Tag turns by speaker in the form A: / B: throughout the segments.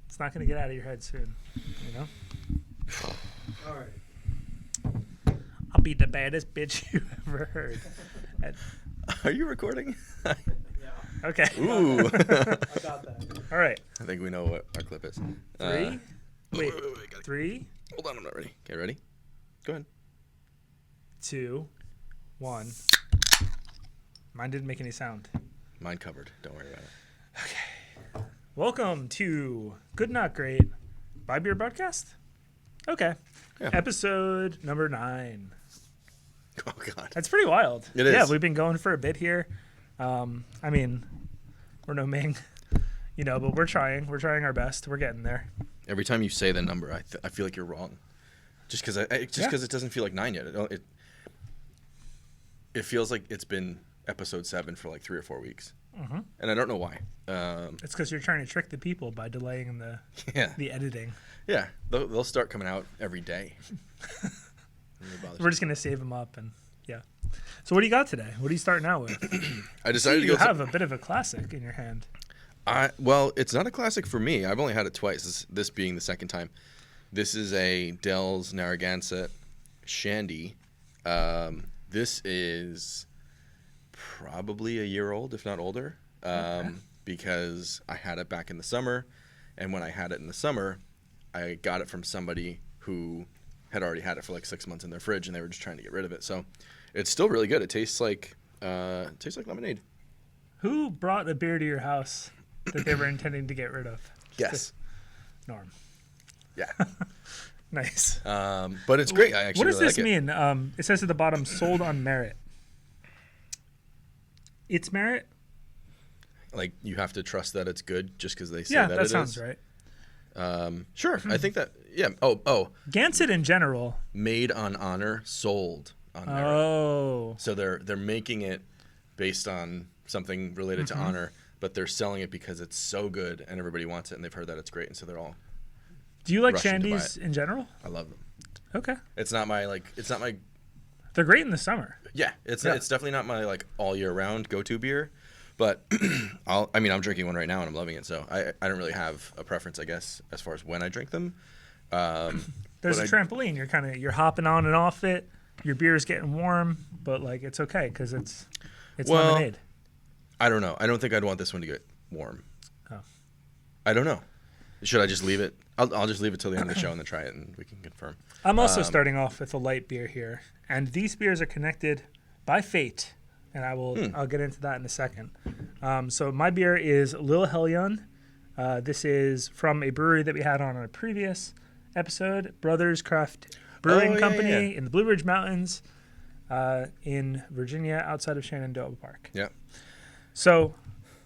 A: It's not going to get out of your head soon, you know?
B: All right.
A: I'll be the baddest bitch you ever heard.
C: Are you recording?
B: Yeah.
A: Okay.
C: Ooh.
B: I got that.
A: All right.
C: I think we know what our clip is.
A: Three. Wait.
C: Got it.
A: 3,
C: Hold on, I'm not ready. Okay, ready? Go ahead.
A: 2, 1. Mine didn't make any sound.
C: Mine covered. Don't worry about it.
A: Okay. Welcome to Good Not Great Buy Beer Broadcast. Okay.
C: Yeah.
A: Episode number 9.
C: Oh, God.
A: That's pretty wild.
C: It is.
A: Yeah, we've been going for a bit here. I mean, we're no Ming, you know, but we're trying. We're trying our best. We're getting there.
C: Every time you say the number, I feel like you're wrong. Just because it doesn't feel like 9 yet. It feels like it's been episode 7 for like 3 or 4 weeks.
A: Mm-hmm.
C: And I don't know why.
A: It's because you're trying to trick the people by delaying the editing.
C: Yeah. They'll start coming out every day.
A: We're just going to save them up. And yeah. So what do you got today? What are you starting out with?
C: I decided
A: you have a bit of a classic in your hand.
C: Well, it's not a classic for me. I've only had it twice, this being the second time. This is a Dell's Narragansett Shandy. This is probably a year old, if not older, because I had it back in the summer. And when I had it in the summer, I got it from somebody who had already had it for like 6 months in their fridge, and they were just trying to get rid of it. So it's still really good. It tastes like lemonade.
A: Who brought a beer to your house that they were intending to get rid of?
C: Yes.
A: Norm.
C: Yeah.
A: Nice.
C: But it's great. I actually
A: What does
C: really
A: this
C: like it.
A: mean? It says at the bottom, sold on merit. It's merit?
C: Like, you have to trust that it's good just because they say
A: Yeah,
C: that
A: that
C: it
A: sounds
C: is.
A: right.
C: Sure. I think that, yeah. Oh.
A: Gansett in general.
C: Made on honor, sold on merit.
A: Oh.
C: So they're making it based on something related to honor, but they're selling it because it's so good and everybody wants it and they've heard that it's great, and so they're all.
A: Do you like
C: rushing to buy
A: shandies
C: it.
A: in general?
C: I love them.
A: Okay.
C: It's not my.
A: They're great in the summer.
C: Yeah, it's definitely not my like all year round go-to beer, but I'm drinking one right now and I'm loving it. So I don't really have a preference, I guess, as far as when I drink them.
A: There's a trampoline. You're hopping on and off it. Your beer is getting warm, but like it's okay because it's lemonade.
C: I don't know. I don't think I'd want this one to get warm.
A: Oh.
C: I don't know. Should I just leave it? I'll just leave it till the end of the show and then try it and we can confirm.
A: I'm also starting off with a light beer here, and these beers are connected by fate, and I'll get into that in a second. So my beer is Lil Hellion. This is from a brewery that we had on a previous episode, Brothers Craft Brewing Company in the Blue Ridge Mountains in Virginia, outside of Shenandoah Park.
C: Yeah.
A: So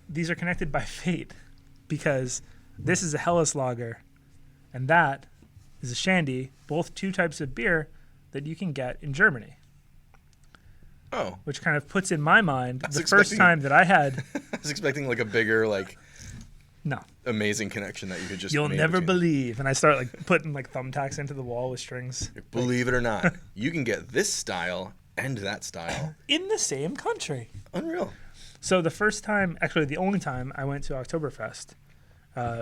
A: these are connected by fate because this is a Helles lager, and that is a shandy, both two types of beer that you can get in Germany.
C: Oh.
A: Which kind of puts in my mind the first time that I had...
C: I was expecting like a bigger, like...
A: No.
C: Amazing connection that you could just...
A: You'll never believe. And I start like putting like thumbtacks into the wall with strings.
C: Believe it or not, you can get this style and that style.
A: In the same country.
C: Unreal.
A: So the first time, actually the only time I went to Oktoberfest,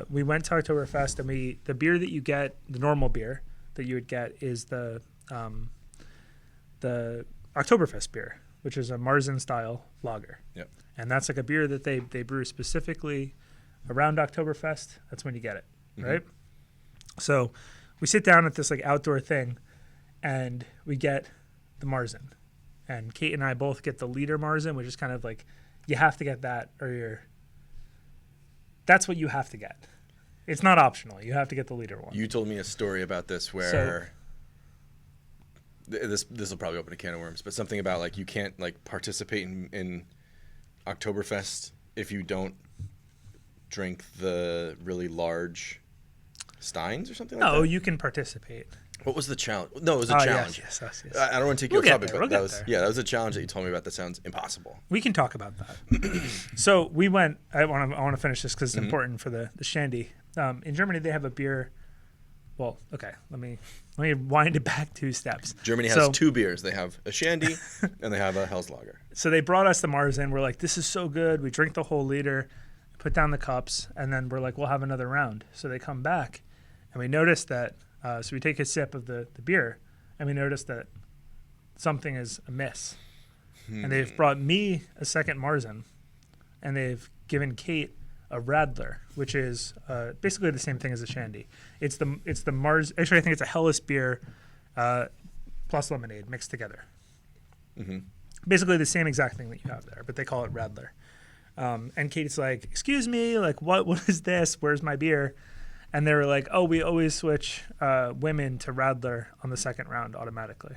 A: we went to Oktoberfest and the beer that you get, the normal beer that you would get is the Oktoberfest beer, which is a Marzen style lager.
C: Yep.
A: And that's like a beer that they brew specifically around Oktoberfest. That's when you get it, right? So we sit down at this like outdoor thing and we get the Marzen. And Kate and I both get the liter Marzen, which is kind of like, you have to get that or that's what you have to get. It's not optional. You have to get the liter one.
C: You told me a story about this where this will probably open a can of worms, but something about like you can't like participate in Oktoberfest if you don't drink the really large steins or something like that.
A: No, you can participate.
C: What was the challenge? No, it was a challenge.
A: Yes.
C: I don't want to take you off topic, but
A: that
C: was a challenge that you told me about that sounds impossible.
A: We can talk about that. So we went. I want to finish this because it's important for the shandy. In Germany, they have a beer. Well, okay. Let me wind it back 2 steps.
C: Germany has 2 beers. They have a shandy and they have a Helles lager.
A: So they brought us the Marzen. We're like, this is so good. We drink the whole liter. put down the cups, and then we're like, we'll have another round. So they come back, and we notice that. So we take a sip of the beer, and we notice that something is amiss. And they've brought me a second Marzen, and they've given Kate a Radler, which is basically the same thing as a shandy. It's the Mars. Actually, I think it's a Helles beer plus lemonade mixed together.
C: Mm-hmm.
A: Basically the same exact thing that you have there, but they call it Radler. And Kate's like, "Excuse me, like what is this? Where's my beer?" And they were like, "Oh, we always switch women to Radler on the second round automatically."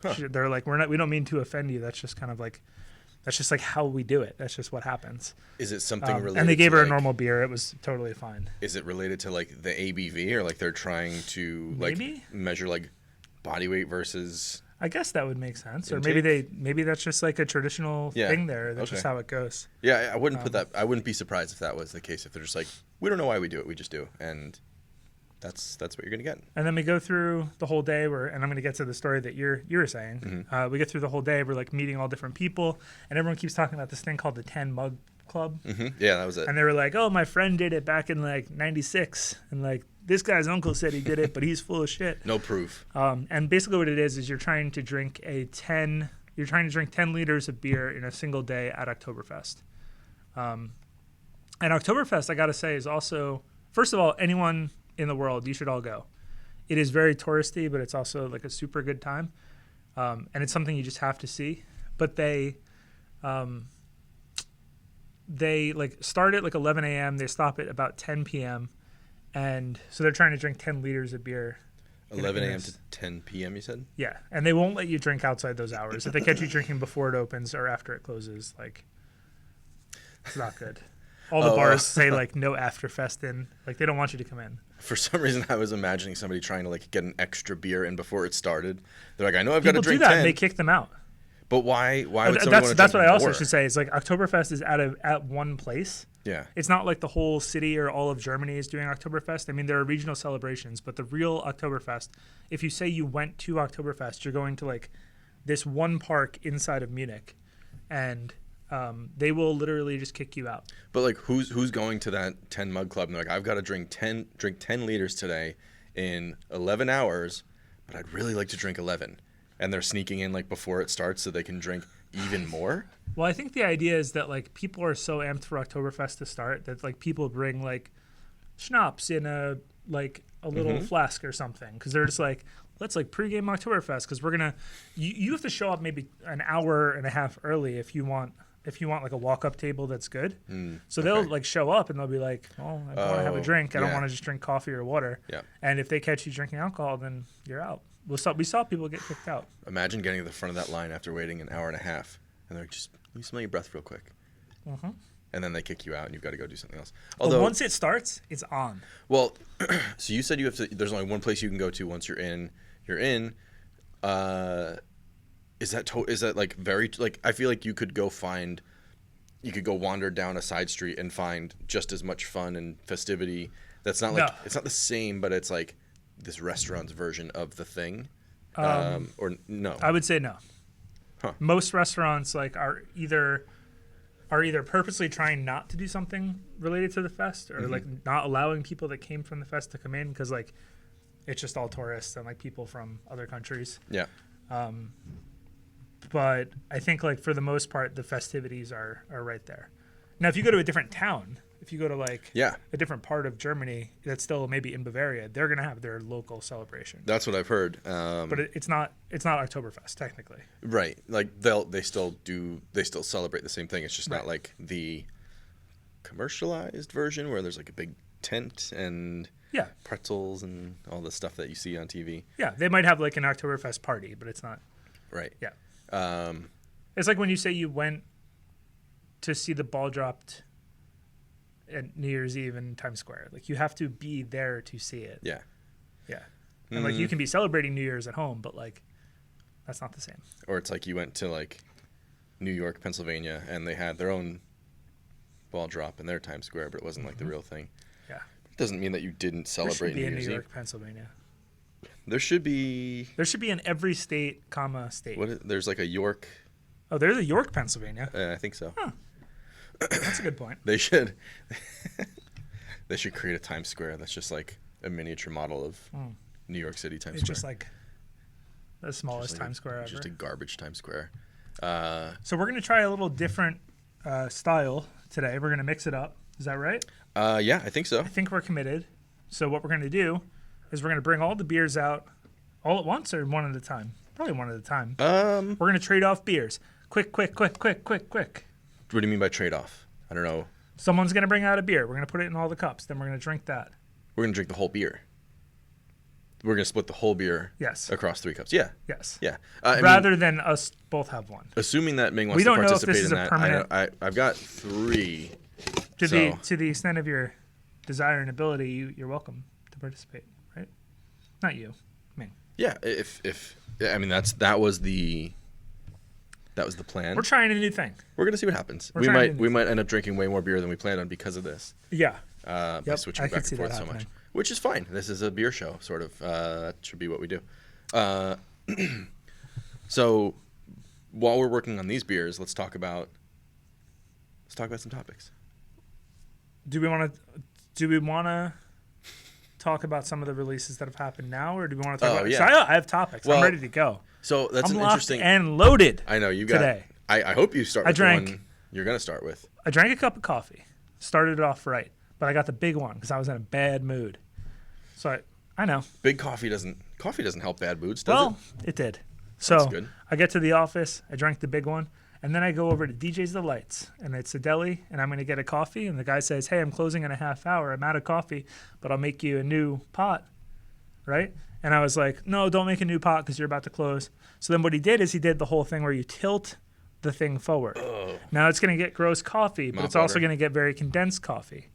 C: Huh.
A: They're like, we don't mean to offend you. That's just kind of like, that's just like how we do it. That's just what happens.
C: Is it something related?
A: And they gave
C: to,
A: her
C: like,
A: a normal beer. It was totally fine.
C: Is it related to like the ABV, or like they're trying to like
A: Maybe?
C: measure like body weight versus?
A: I guess that would make sense. Or
C: Intake?
A: maybe that's just like a traditional
C: Yeah.
A: thing there. That's
C: Okay.
A: just how it goes.
C: Yeah, I wouldn't put that. I wouldn't be surprised if that was the case. If they're just like, we don't know why we do it, we just do, and that's what you're gonna get.
A: And then we go through the whole day and I'm going to get to the story that you were saying.
C: Mm-hmm.
A: We get through the whole day. We're like meeting all different people, and everyone keeps talking about this thing called the 10 Mug Club.
C: Mm-hmm. Yeah, that was it.
A: And they were like, "Oh, my friend did it back in like '96, and like this guy's uncle said he did it, but he's full of shit."
C: No proof.
A: And basically, what it is you're trying to drink 10 liters of beer in a single day at Oktoberfest. And Oktoberfest, I got to say, is also, first of all, anyone in the world, you should all go. It is very touristy, but it's also like a super good time. And it's something you just have to see. But they like start at like 11 a.m. They stop at about 10 p.m. And so they're trying to drink 10 liters of beer.
C: 11 a.m. to 10 p.m. You said?
A: Yeah, and they won't let you drink outside those hours. If they catch you drinking before it opens or after it closes, like, it's not good. All the bars say like no afterfest in, like they don't want you to come in.
C: For some reason, I was imagining somebody trying to like get an extra beer in before it started. They're like, I know I've got to
A: People do
C: drink
A: that
C: 10.
A: and they kick them out.
C: But why would somebody want to
A: That's
C: drink
A: what I also
C: more?
A: should say. Is like Oktoberfest is at one place.
C: Yeah.
A: It's not like the whole city or all of Germany is doing Oktoberfest. I mean, there are regional celebrations, but the real Oktoberfest, if you say you went to Oktoberfest, you're going to like this one park inside of Munich, and they will literally just kick you out.
C: But like, who's going to that 10 mug club? And they're like, I've got to drink 10 liters today in 11 hours, but I'd really like to drink 11. And they're sneaking in like before it starts so they can drink even more.
A: Well, I think the idea is that like people are so amped for Oktoberfest to start that like people bring like schnapps in a little flask or something, because they're just like, let's like pregame Oktoberfest, because we're gonna you have to show up maybe an hour and a half early if you want like a walk-up table that's good. So they'll like show up and they'll be like, "Oh, I want to have a drink. I don't want to just drink coffee or water."
C: Yeah.
A: And if they catch you drinking alcohol, then you're out. We saw people get kicked out.
C: Imagine getting to the front of that line after waiting an hour and a half, and they're like, just let me smell your breath real quick. And then they kick you out, and you've got to go do something else. Although,
A: But once it starts, it's on.
C: Well, so you said you have to. There's only one place you can go to once you're in. You're in. Is that like very like? I feel like you could go wander down a side street and find just as much fun and festivity. That's not like It's not the same, but it's like this restaurant's version of the thing. Or no?
A: I would say no.
C: Huh.
A: Most restaurants like are either purposely trying not to do something related to the fest, or like not allowing people that came from the fest to come in, because like it's just all tourists and like people from other countries.
C: Yeah.
A: But I think like for the most part the festivities are right there. Now if you go to a different town, if you go to like a different part of Germany that's still maybe in Bavaria, they're gonna have their local celebration.
C: That's what I've heard.
A: But it's not Oktoberfest technically.
C: Right. Like they still celebrate the same thing. It's just not like the commercialized version where there's like a big tent and pretzels and all the stuff that you see on TV.
A: Yeah, they might have like an Oktoberfest party, but it's not.
C: Right.
A: Yeah. It's like when you say you went to see the ball dropped at New Year's Eve in Times Square. Like you have to be there to see it.
C: Yeah.
A: Yeah. And like you can be celebrating New Year's at home, but like that's not the same.
C: Or it's like you went to like New York, Pennsylvania, and they had their own ball drop in their Times Square, but it wasn't like the real thing.
A: Yeah.
C: It doesn't mean that you didn't celebrate
A: There should be
C: New Year's
A: in New York,
C: Eve.
A: Pennsylvania.
C: There should be.
A: There should be in every state, state.
C: There's like a York.
A: Oh, there's a York, Pennsylvania.
C: I think so.
A: Huh. That's a good point.
C: They should they should create a Times Square that's just like a miniature model of New York City Times
A: It's
C: Square.
A: just like the smallest Times Square ever.
C: Just a garbage Times Square.
A: So we're going to try a little different style today. We're going to mix it up. Is that right?
C: Yeah, I think so.
A: I think we're committed. So what we're going to do is we're going to bring all the beers out all at once or one at a time? Probably one at a time. We're going to trade off beers. Quick.
C: What do you mean by trade-off? I don't know.
A: Someone's going to bring out a beer. We're going to put it in all the cups. Then we're going to drink that.
C: We're going to drink the whole beer. We're going to split the whole beer
A: Yes.
C: across 3 cups. Yeah.
A: Yes.
C: Yeah.
A: Rather than us both have one.
C: Assuming that Ming wants
A: We
C: to
A: don't know if
C: participate
A: this is
C: in
A: a
C: that,
A: permanent-
C: I've got 3.
A: To the extent of your desire and ability, you're welcome to participate, right? Not you. Me.
C: Yeah, I mean that was the plan.
A: We're trying a new thing.
C: We're gonna see what happens.
A: We're trying
C: We might end up drinking way more beer than we planned on because of this.
A: Yeah.
C: By switching
A: I
C: back
A: could see
C: and forth
A: that
C: so much,
A: happening.
C: which is fine. This is a beer show, sort of. That should be what we do. So while we're working on these beers, let's talk about some topics.
A: Do we want to talk about some of the releases that have happened now, or do we want to talk about?
C: yeah.
A: So I have topics.
C: Well,
A: I'm ready to go.
C: So that's
A: I'm
C: an
A: locked
C: interesting.
A: and loaded.
C: I know you got.
A: today.
C: I hope you start.
A: I
C: with
A: drank-
C: the one you're gonna start with.
A: I drank a cup of coffee, started it off right, but I got the big one because I was in a bad mood. So I know.
C: Big coffee doesn't help bad moods, does
A: Well, it did. So
C: That's good.
A: I get to the office, I drank the big one, and then I go over to DJ's Delights, and it's a deli, and I'm going to get a coffee, and the guy says, hey, I'm closing in a half hour. I'm out of coffee, but I'll make you a new pot, right? And I was like, no, don't make a new pot because you're about to close. So then what he did is he did the whole thing where you tilt the thing forward.
C: Oh.
A: Now it's going to get gross coffee, but
C: Mop
A: it's also
C: water.
A: going to get very condensed coffee.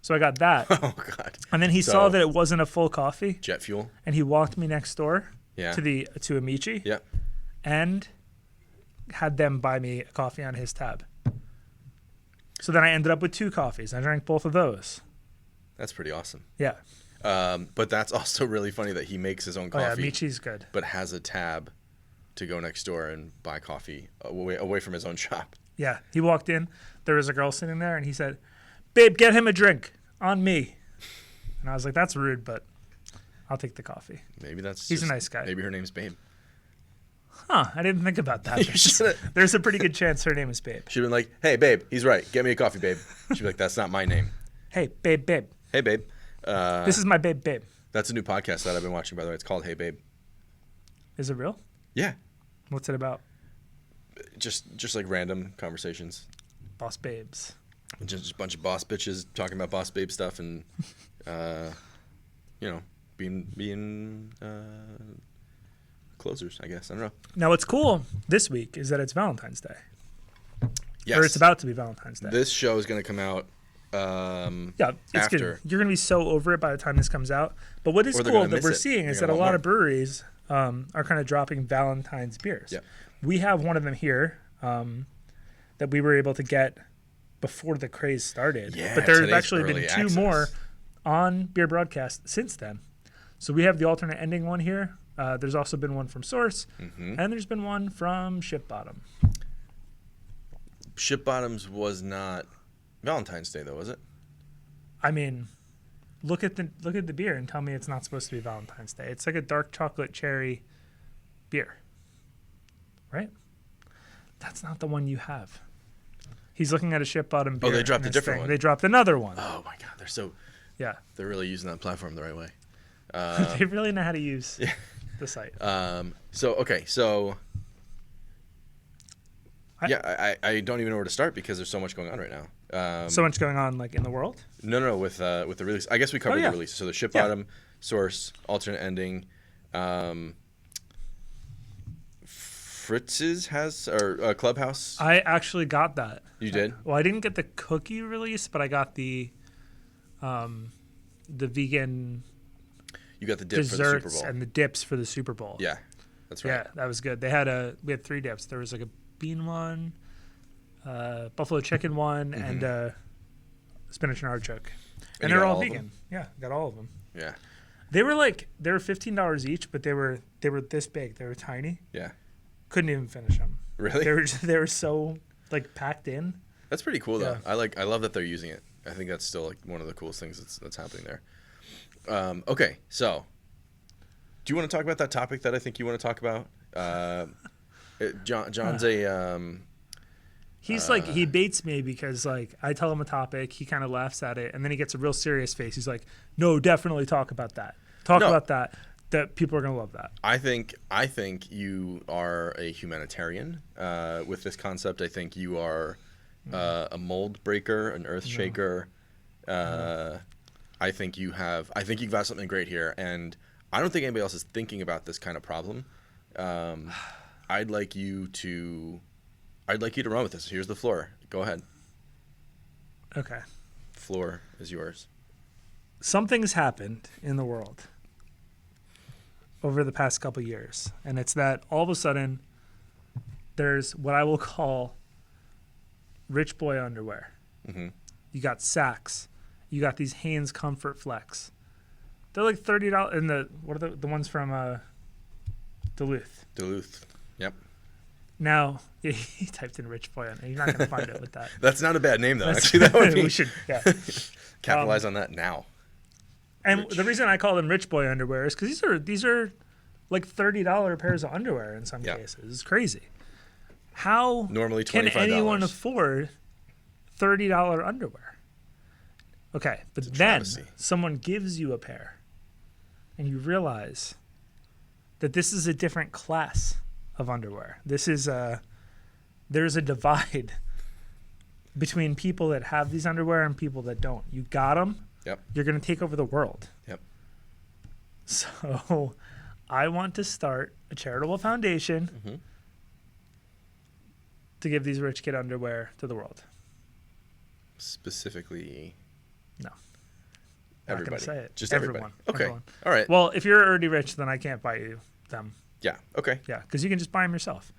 A: So I got that.
C: Oh God.
A: And then he
C: So-
A: saw that it wasn't a full coffee,
C: Jet fuel.
A: and he walked me next door
C: Yeah.
A: to Amici.
C: Yeah.
A: And had them buy me a coffee on his tab. So then I ended up with 2 coffees. I drank both of those.
C: That's pretty awesome.
A: Yeah.
C: But that's also really funny that he makes his own
A: Oh yeah,
C: coffee,
A: Michi's good.
C: but has a tab to go next door and buy coffee away from his own shop.
A: Yeah. He walked in. There was a girl sitting there, and he said, "Babe, get him a drink on me." And I was like, "That's rude, but I'll take the coffee."
C: Maybe that's
A: He's a
C: just-
A: nice guy.
C: Maybe her name's Babe.
A: Huh? I didn't think about that.
C: You should've-
A: There's a pretty good chance her name is Babe.
C: She'd been like, "Hey, babe, he's right. Get me a coffee, babe." She'd be like, "That's not my name."
A: Hey, babe.
C: Hey, babe.
A: This is my babe.
C: That's a new podcast that I've been watching, by the way. It's called Hey, Babe.
A: Is it real?
C: Yeah,
A: What's it about?
C: just like random conversations.
A: Boss babes.
C: Just a bunch of boss bitches talking about boss babe stuff and, being closers, I guess. I don't know.
A: Now, what's cool this week is that it's Valentine's Day.
C: Yes.
A: Or it's about to be Valentine's Day.
C: This show is going to come out
A: Yeah, it's
C: after.
A: good. You're going to be so over it by the time this comes out. But what is
C: Or they're
A: cool
C: gonna
A: that
C: miss
A: we're
C: it.
A: seeing is
C: They're
A: that a
C: gonna
A: lot
C: want
A: of breweries are kind of dropping Valentine's beers.
C: Yep.
A: We have one of them here that we were able to get before the craze started.
C: Yeah,
A: but there's
C: today's
A: actually been
C: early
A: 2
C: access.
A: more on Beer Broadcast since then. So we have the alternate ending one here. There's also been one from Source, and there's been one from Ship Bottom.
C: Ship Bottoms was not Valentine's Day, though, was it?
A: I mean, look at the beer and tell me it's not supposed to be Valentine's Day. It's like a dark chocolate cherry beer, right? That's not the one you have. He's looking at a Ship Bottom beer.
C: Oh, they dropped
A: in
C: a
A: this
C: different
A: thing.
C: one.
A: They dropped another one.
C: Oh my God,
A: Yeah,
C: they're really using that platform the right way.
A: they really know how to use
C: Yeah.
A: the site.
C: So I don't even know where to start because there's so much going on right now.
A: So much going on, like in the world.
C: No, with the release. I guess we covered
A: yeah.
C: the release. So the Ship
A: Yeah.
C: Bottom, Source, alternate ending. Fritz's has or Clubhouse.
A: I actually got that.
C: You did?
A: Well, I didn't get the cookie release, but I got the vegan
C: You got the dip for the Super
A: desserts
C: Bowl.
A: and the dips for the Super Bowl.
C: Yeah, that's right.
A: Yeah, that was good. We had 3 dips. There was like a bean one, buffalo chicken one, and spinach and artichoke. And
C: you
A: they're
C: got
A: all
C: all of
A: vegan. Yeah, got all of them.
C: Yeah,
A: They were $15 each, but they were this big. They were tiny.
C: yeah.
A: Couldn't even finish them.
C: Really?
A: They were so like packed in.
C: That's pretty cool though.
A: Yeah.
C: I love that they're using it. I think that's still like one of the coolest things that's happening there. Okay, so do you want to talk about that topic that I think you want to talk about? John's
A: He's like, he baits me because like I tell him a topic, he kind of laughs at it, and then he gets a real serious face. He's like, "No, definitely talk about that. Talk about that. That people are gonna love that."
C: I think you are a humanitarian with this concept. I think you are a mold breaker, an earth shaker. I think you've got something great here, and I don't think anybody else is thinking about this kind of problem. I'd like you to run with this. Here's the floor. Go ahead.
A: Okay.
C: Floor is yours.
A: Something's happened in the world over the past couple of years, and it's that all of a sudden there's what I will call rich boy underwear.
C: Mm-hmm.
A: You got Saks. You got these Hanes Comfort Flex. They're like $30. And what are the ones from Duluth?
C: Yep.
A: Now, he typed in rich boy on it. You're not going to find it with that.
C: That's not a bad name though. Actually, that would be.
A: We should, yeah.
C: Capitalize on that now.
A: And
C: Rich.
A: the reason I call them rich boy underwear is because these are like $30 pairs of underwear in some cases. It's crazy. How
C: Normally
A: can
C: $25.
A: anyone afford $30 underwear? Okay, but then
C: travesty.
A: someone gives you a pair, and you realize that this is a different class of underwear. There's a divide between people that have these underwear and people that don't. You got them.
C: Yep.
A: You're going to take over the world.
C: Yep.
A: So I want to start a charitable foundation to give these rich kid underwear to the world.
C: Specifically,
A: No.
C: everybody.
A: Not gonna say it.
C: Just
A: Everyone.
C: everybody. Okay.
A: Everyone.
C: All right.
A: Well, if you're already rich, then I can't buy you them.
C: Yeah. Okay.
A: Yeah, because you can just buy them yourself.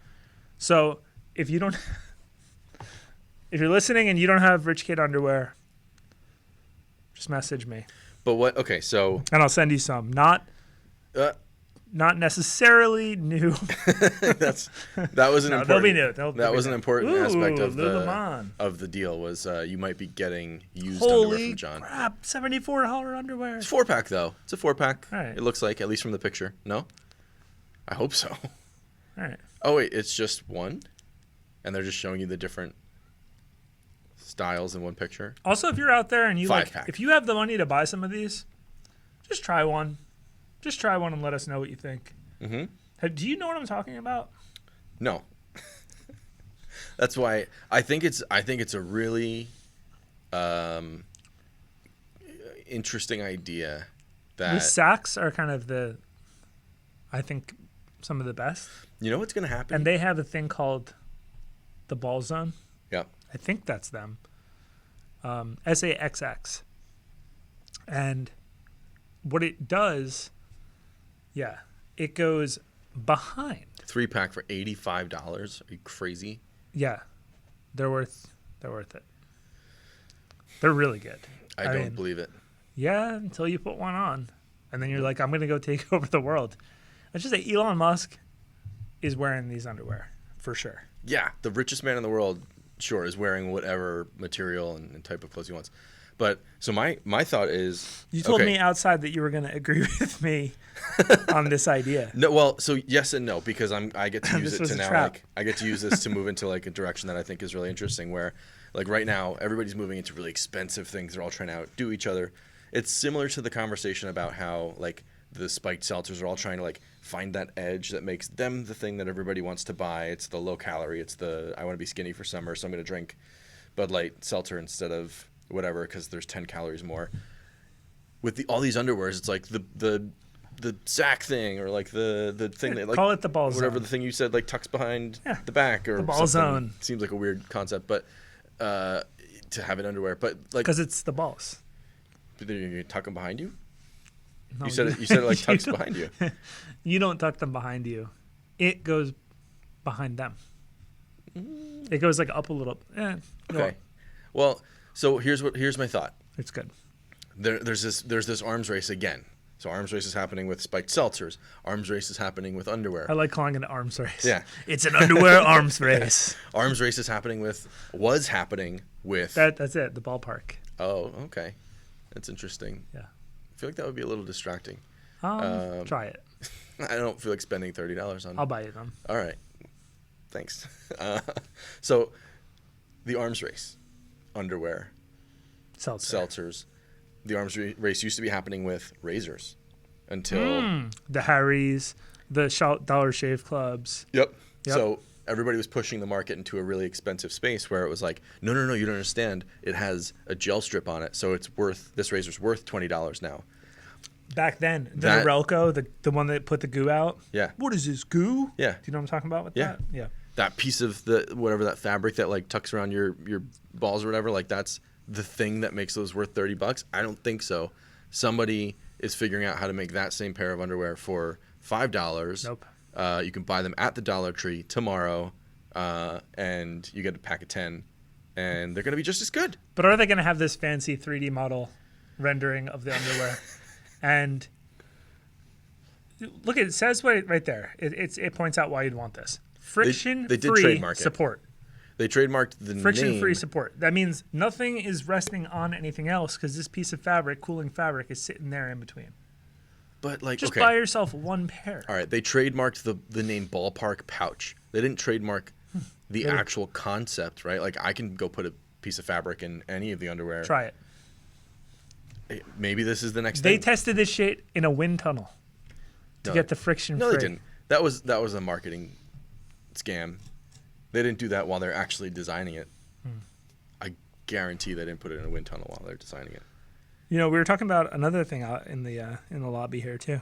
A: So if you don't, if you're listening and you don't have rich kid underwear, just message me
C: But what? Okay. So
A: and I'll send you some. Not necessarily new.
C: that was an
A: No,
C: important.
A: they'll be new.
C: That was an important aspect of
A: Lululemon.
C: the deal. Was you might be getting used
A: Holy
C: underwear from John.
A: crap! $74 underwear.
C: It's 4-pack though. It's a 4-pack.
A: All right.
C: It looks like, at least from the picture. No. I hope so.
A: All right.
C: Oh wait, it's just one, and they're just showing you the different styles in one picture.
A: Also, if you're out there and you
C: 5-pack.
A: if you have the money to buy some of these, just try one. Just try one and let us know what you think.
C: Mm-hmm.
A: Do you know what I'm talking about?
C: No. That's why I think it's a really interesting idea that
A: These Saks are kind of I think, some of the best.
C: you know what's going to happen.
A: And they have a thing called the Ball Zone.
C: Yeah.
A: I think that's them. SAXX. And what it does, it goes behind.
C: 3-pack for $85. Are you crazy?
A: Yeah, they're worth it. They're really good.
C: I don't believe it.
A: Yeah, until you put one on, and then you're like, I'm gonna go take over the world. Let's just say Elon Musk is wearing these underwear for sure.
C: Yeah, the richest man in the world, sure, is wearing whatever material and type of clothes he wants. But so my thought is,
A: You told me outside that you were gonna agree with me on this idea.
C: No, well, so yes and no, because I get to use
A: This
C: it
A: was
C: to
A: a
C: now
A: trap.
C: like I get to use this to move into like a direction that I think is really interesting, where like right now everybody's moving into really expensive things. They're all trying to outdo each other. It's similar to the conversation about how like the spiked seltzers are all trying to like find that edge that makes them the thing that everybody wants to buy. It's the low calorie. It's the I want to be skinny for summer, so I'm going to drink Bud Light seltzer instead of whatever because there's 10 calories more. With all these underwears, it's like the sack thing or like the thing that like
A: Call it the Ball
C: whatever
A: Zone.
C: the thing you said like tucks behind
A: Yeah,
C: the back or
A: the Ball
C: something.
A: Zone.
C: Seems like a weird concept, but to have it underwear, but like
A: Because it's the balls.
C: you tuck them behind you.
A: No,
C: You said it like tucks
A: don't-
C: behind you.
A: You don't tuck them behind you. It goes behind them. It goes like up a little. Go
C: Okay.
A: on.
C: Well, so here's my thought.
A: It's good.
C: There's this arms race again So arms race is happening with spiked seltzers. Arms race is happening with underwear.
A: I like calling it an arms race.
C: Yeah.
A: It's an underwear arms race.
C: Arms race is happening with.
A: That's it. The ballpark.
C: Oh, okay. That's interesting.
A: Yeah.
C: I feel like that would be a little distracting.
A: Try it.
C: I don't feel like spending $30 on.
A: I'll buy you them.
C: All right. Thanks. So, the arms race, underwear, seltzers. The arms race used to be happening with razors until
A: the Harry's, the Dollar Shave Clubs.
C: Yep. So everybody was pushing the market into a really expensive space where it was like, no, you don't understand. It has a gel strip on it, so this razor's worth $20 now.
A: Back then, the Norelco, the one that put the goo out.
C: Yeah.
A: What is this, goo?
C: Yeah.
A: Do you know what I'm talking about with that? Yeah.
C: That piece of that fabric that like tucks around your balls or whatever, like that's the thing that makes those worth $30. I don't think so. Somebody is figuring out how to make that same pair of underwear for $5.
A: Nope.
C: You can buy them at the Dollar Tree tomorrow, and you get a pack of 10, and they're going to be just as good.
A: But are they going to have this fancy 3D model rendering of the underwear? And look, it says right there. It points out why you'd want this. Friction-free support.
C: They trademarked the name.
A: Friction-free support. That means nothing is resting on anything else because this piece of fabric, cooling fabric, is sitting there in between.
C: But like,
A: just buy yourself one pair.
C: All right, they trademarked the name ballpark pouch. They didn't trademark the actual concept, right? Like, I can go put a piece of fabric in any of the underwear.
A: Try it.
C: Maybe this is the next
A: thing.
C: They
A: tested this shit in a wind tunnel to get the friction free.
C: No, they didn't. That was a marketing scam. They didn't do that while they're actually designing it. I guarantee they didn't put it in a wind tunnel while they're designing it.
A: You know, we were talking about another thing out in the lobby here too.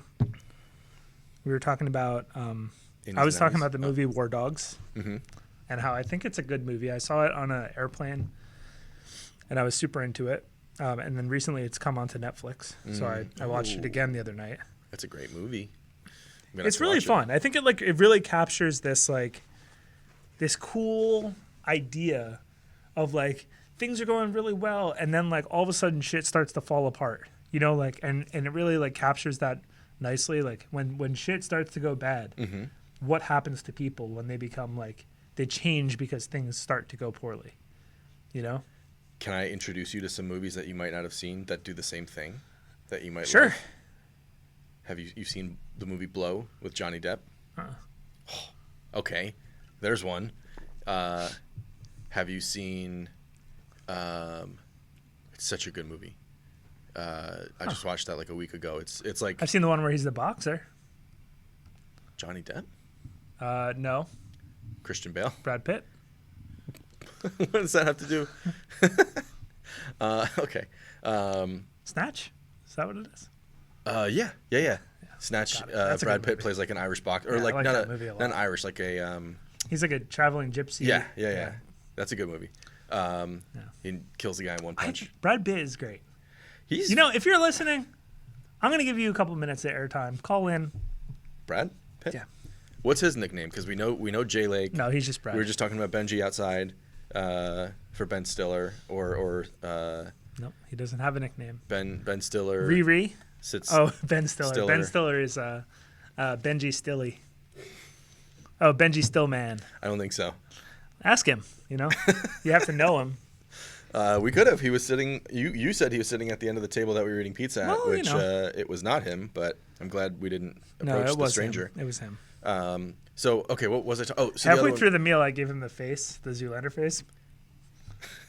A: We were talking about. I was talking about the movie War Dogs, and how I think it's a good movie. I saw it on an airplane, and I was super into it. And then recently, it's come onto Netflix, so I watched it again the other night.
C: That's a great movie.
A: It's really fun. I think it really captures this this cool idea of like things are going really well, and then like all of a sudden shit starts to fall apart. You know, like and it really like captures that nicely. Like when shit starts to go bad, what happens to people when they become like they change because things start to go poorly. You know.
C: Can I introduce you to some movies that you might not have seen that do the same thing that you might
A: Sure.
C: love? Have you seen the movie Blow with Johnny Depp? Okay, there's one. Have you seen? It's such a good movie. I just watched that like a week ago. It's like
A: I've seen the one where he's the boxer.
C: Johnny Depp?
A: No.
C: Christian Bale?
A: Brad Pitt?
C: What does that have to do? Okay.
A: Snatch? Is that what it is?
C: Yeah. Snatch. Brad Pitt plays like an Irish boxer, or like not an Irish, like a.
A: He's like a traveling gypsy.
C: Yeah. That's a good movie. He kills the guy in one punch.
A: Brad Pitt is great. If you're listening, I'm gonna give you a couple minutes of airtime. Call in.
C: Brad Pitt?
A: Yeah.
C: What's his nickname? Because we know Jay Lake.
A: No, he's just Brad.
C: We were just talking about Benji outside for Ben Stiller or.
A: Nope, he doesn't have a nickname.
C: Ben Stiller.
A: Riri.
C: Oh,
A: Ben Stiller. Ben Stiller is Benji Stilly. Oh, Benji Stillman.
C: I don't think so.
A: Ask him. You have to know him.
C: We could have. He was sitting. You said he was sitting at the end of the table that we were eating pizza at, which it was not him. But I'm glad we didn't approach the stranger.
A: It was him.
C: So okay, what was I?
A: Halfway through the meal, I gave him the face, the Zoolander face,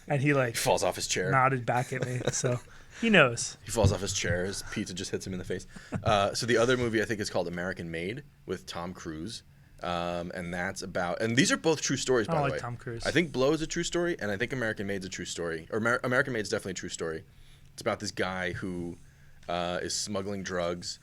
A: and he
C: falls off his chair,
A: nodded back at me. So he knows.
C: He falls off his chair. His pizza just hits him in the face. So the other movie I think is called American Made with Tom Cruise. And that's about, and these are both true stories, by the way.
A: Tom Cruise.
C: I think Blow is a true story, and I think American Made's a true story. Or American Made's definitely a true story. It's about this guy who is smuggling drugs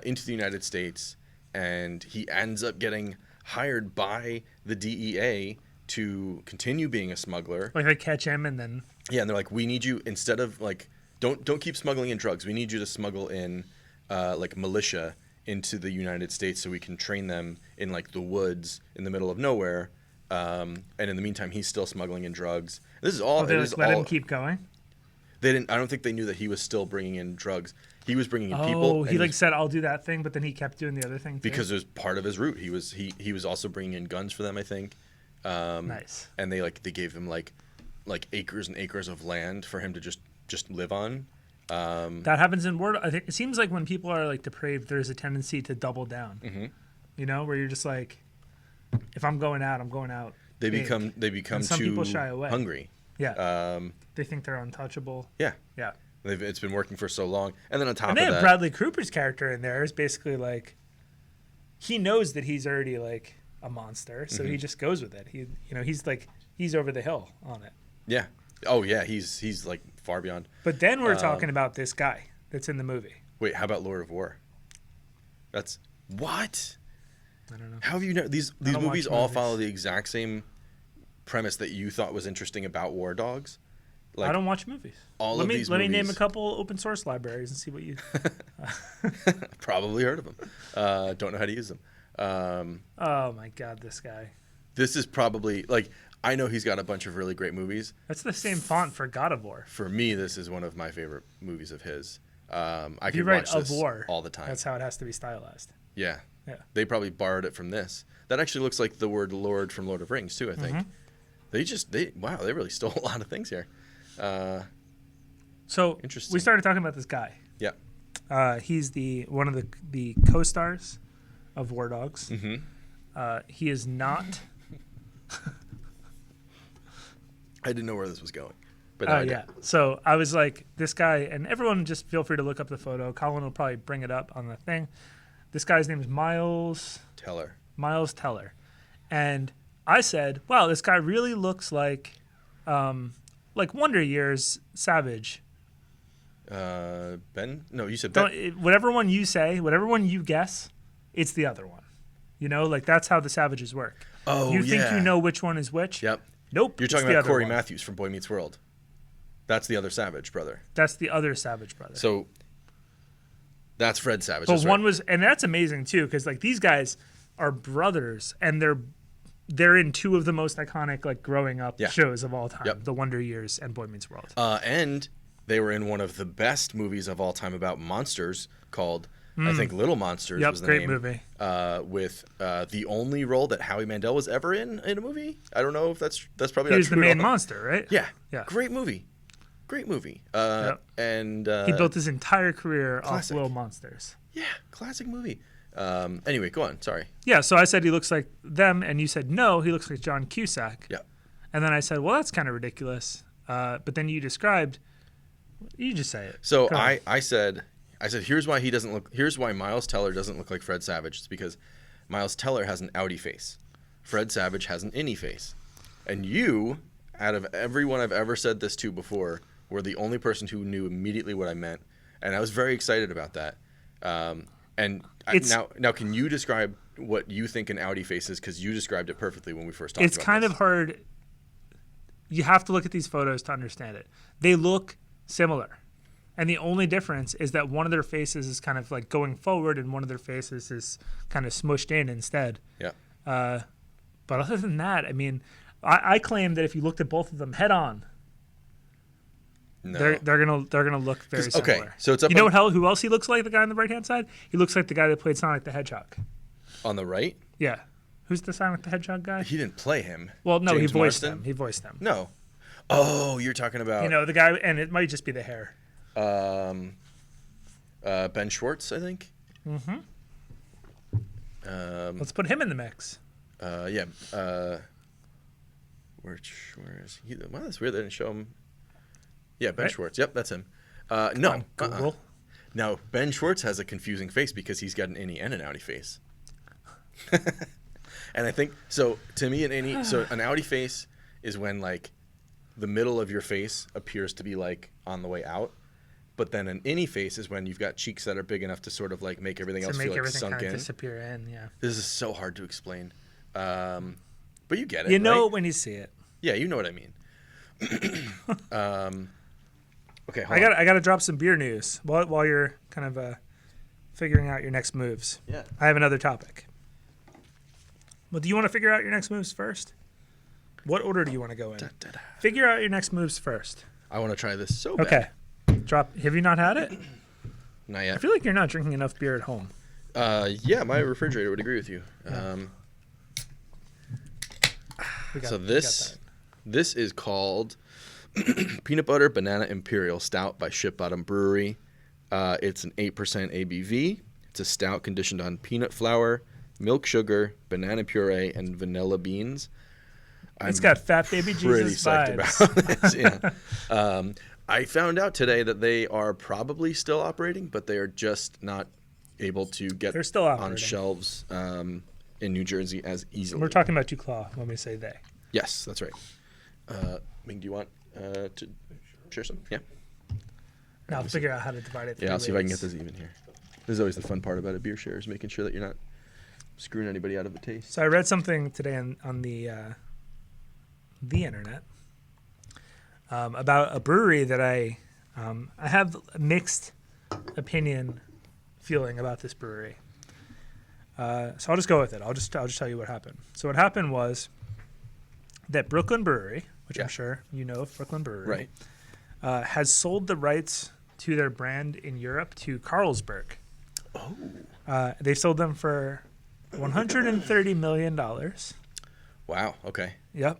C: into the United States, and he ends up getting hired by the DEA to continue being a smuggler.
A: Like they catch him and then.
C: Yeah, and they're like, we need you, instead of like, don't keep smuggling in drugs. We need you to smuggle in like militia into the United States so we can train them in like the woods in the middle of nowhere. And in the meantime, he's still smuggling in drugs. This is all.
A: Let him keep going.
C: They didn't. I don't think they knew that he was still bringing in drugs. He was bringing in people.
A: Oh, he like said, "I'll do that thing," but then he kept doing the other thing too.
C: Because it was part of his route. He was also bringing in guns for them, I think.
A: Nice.
C: And they gave him like acres and acres of land for him to just live on.
A: That happens in Word. I think it seems like when people are like depraved, there's a tendency to double down.
C: Mm-hmm.
A: You know, where you're just like, if I'm going out, I'm going out.
C: They
A: big.
C: become
A: And some
C: too
A: people shy away.
C: hungry.
A: Yeah. They think they're untouchable.
C: Yeah.
A: Yeah.
C: It's been working for so long, and then on top
A: And
C: of
A: they have
C: that,
A: Bradley Cooper's character in there is basically like, he knows that he's already like a monster, so he just goes with it. He's over the hill on it.
C: yeah. Oh yeah, he's like far beyond.
A: But then we're talking about this guy that's in the movie.
C: Wait, how about Lord of War? That's what?
A: I don't know.
C: How have you know these
A: don't
C: movies
A: watch
C: all
A: movies.
C: follow the exact same premise that you thought was interesting about War Dogs?
A: I don't watch movies.
C: All
A: let
C: of
A: me
C: these
A: let me name a
C: movies-
A: couple open source libraries and see what you.
C: Probably heard of them. Don't know how to use them.
A: Oh my God, this guy.
C: This is probably like I know he's got a bunch of really great movies.
A: That's the same font for God of War.
C: For me, this is one of my favorite movies of his. I
A: If you
C: could
A: write
C: watch
A: of
C: this
A: War,
C: all the time.
A: that's how it has to be stylized.
C: Yeah.
A: Yeah.
C: They probably borrowed it from this. That actually looks like the word Lord from Lord of Rings too, I think. They really stole a lot of things here.
A: So
C: Interesting.
A: we started talking about this guy.
C: Yeah.
A: He's one of the co-stars of War Dogs. He is not.
C: I didn't know where this was going. But now I do.
A: Yeah. So I was like, this guy, and everyone just feel free to look up the photo. Colin will probably bring it up on the thing. This guy's name is Miles Teller. And I said, wow, this guy really looks like Wonder Years Savage.
C: Ben? No, you said Ben.
A: Whatever one you say, whatever one you guess, it's the other one. You know, like that's how the Savages work.
C: Oh,
A: you think
C: yeah.
A: you know which one is which?
C: Yep.
A: Nope.
C: You're
A: it's
C: talking
A: the
C: about
A: other
C: Corey
A: one.
C: Matthews from Boy Meets World. That's the other Savage brother.
A: That's the other Savage brother.
C: So that's Fred Savage.
A: But
C: that's
A: one
C: right.
A: was, and that's amazing too, because like these guys are brothers, and they're in two of the most iconic like growing up
C: Yeah.
A: shows of all time,
C: Yep.
A: The Wonder Years and Boy Meets World.
C: And they were in one of the best movies of all time about monsters called, I think, Little Monsters
A: Yep,
C: was the
A: great
C: name.
A: movie.
C: With the only role that Howie Mandel was ever in a movie. I don't know if that's probably
A: He
C: not
A: was the
C: true at
A: main
C: all.
A: monster, right?
C: Yeah.
A: Yeah.
C: Great movie.
A: Yep.
C: And
A: He built his entire career
C: classic.
A: off Little Monsters.
C: yeah, classic movie. Anyway, go on. Sorry.
A: Yeah, so I said he looks like them, and you said no, he looks like John Cusack.
C: Yeah.
A: And then I said, well, that's kind of ridiculous. But then you just say it.
C: So
A: Go ahead.
C: I said here's why Miles Teller doesn't look like Fred Savage. It's because Miles Teller has an outie face. Fred Savage has an innie face. And you, out of everyone I've ever said this to before, were the only person who knew immediately what I meant. And I was very excited about that. Now can you describe what you think an outie face is? Because you described it perfectly when we first talked about it.
A: It's kind of hard. You have to look at these photos to understand it. They look similar. And the only difference is that one of their faces is kind of like going forward and one of their faces is kind of smushed in instead.
C: Yeah.
A: But other than that, I mean, I claim that if you looked at both of them head on,
C: No.
A: they're gonna look very
C: 'Cause-
A: similar.
C: okay, so it's up
A: you know
C: on-
A: who else he looks like? The guy on the right hand side. He looks like the guy that played Sonic the Hedgehog.
C: On the right,
A: Yeah, who's the Sonic the Hedgehog guy?
C: he didn't play him.
A: Well, no,
C: James
A: he voiced
C: Marsden?
A: him. He voiced him.
C: No. Oh, you're talking about
A: You know the guy, and it might just be the hair.
C: Ben Schwartz, I think.
A: Let's put him in the mix.
C: Yeah. Where is he? Wow, that's weird. They didn't show him. Yeah, Ben
A: Right.
C: Schwartz. Yep, that's him. No.
A: On Google.
C: Now, Ben Schwartz has a confusing face because he's got an innie and an outie face. And I think, so to me, an outie face is when like the middle of your face appears to be like on the way out. But then an innie face is when you've got cheeks that are big enough to sort of like make everything else
A: To make
C: feel like
A: everything
C: sunk
A: kind of
C: in.
A: disappear in, yeah.
C: This is so hard to explain. But you get it.
A: You know
C: right?
A: it when you see it.
C: Yeah, you know what I mean. Okay, hold
A: I
C: on.
A: got to drop some beer news while you're kind of figuring out your next moves.
C: Yeah.
A: I have another topic. Well, do you want to figure out your next moves first? What order do you want to go in? Figure out your next moves first.
C: I want to try this so bad.
A: Okay. Drop. Have you not had it?
C: not
A: I
C: yet.
A: feel like you're not drinking enough beer at home.
C: Yeah, my refrigerator would agree with you.
A: Yeah.
C: So
A: we got
C: this is called Peanut Butter Banana Imperial Stout by Ship Bottom Brewery. It's an 8% ABV. It's a stout conditioned on peanut flour, milk sugar, banana puree, and vanilla beans.
A: It's got Fat Baby
C: Pretty
A: Jesus
C: psyched
A: vibes.
C: about this. Yeah. I found out today that they are probably still operating, but they are just not able to get
A: They're still operating
C: on shelves in New Jersey as easily.
A: We're talking about Duclaw when we say they.
C: Yes, that's right. Ming, do you want to share some? Yeah.
A: Now I'll figure out how to divide it.
C: Yeah, I'll see if I can get
A: this.
C: this even here. This is always the fun part about a beer share, is making sure that you're not screwing anybody out of the taste.
A: So I read something today on the internet about a brewery that I have a mixed opinion feeling about this brewery. So I'll just go with it. I'll just tell you what happened. So what happened was that Brooklyn Brewery, which I'm sure you know of Brooklyn Brewery,
C: Right.
A: has sold the rights to their brand in Europe to Carlsberg.
C: Oh.
A: They sold them for $130 million.
C: Wow. Okay.
A: Yep.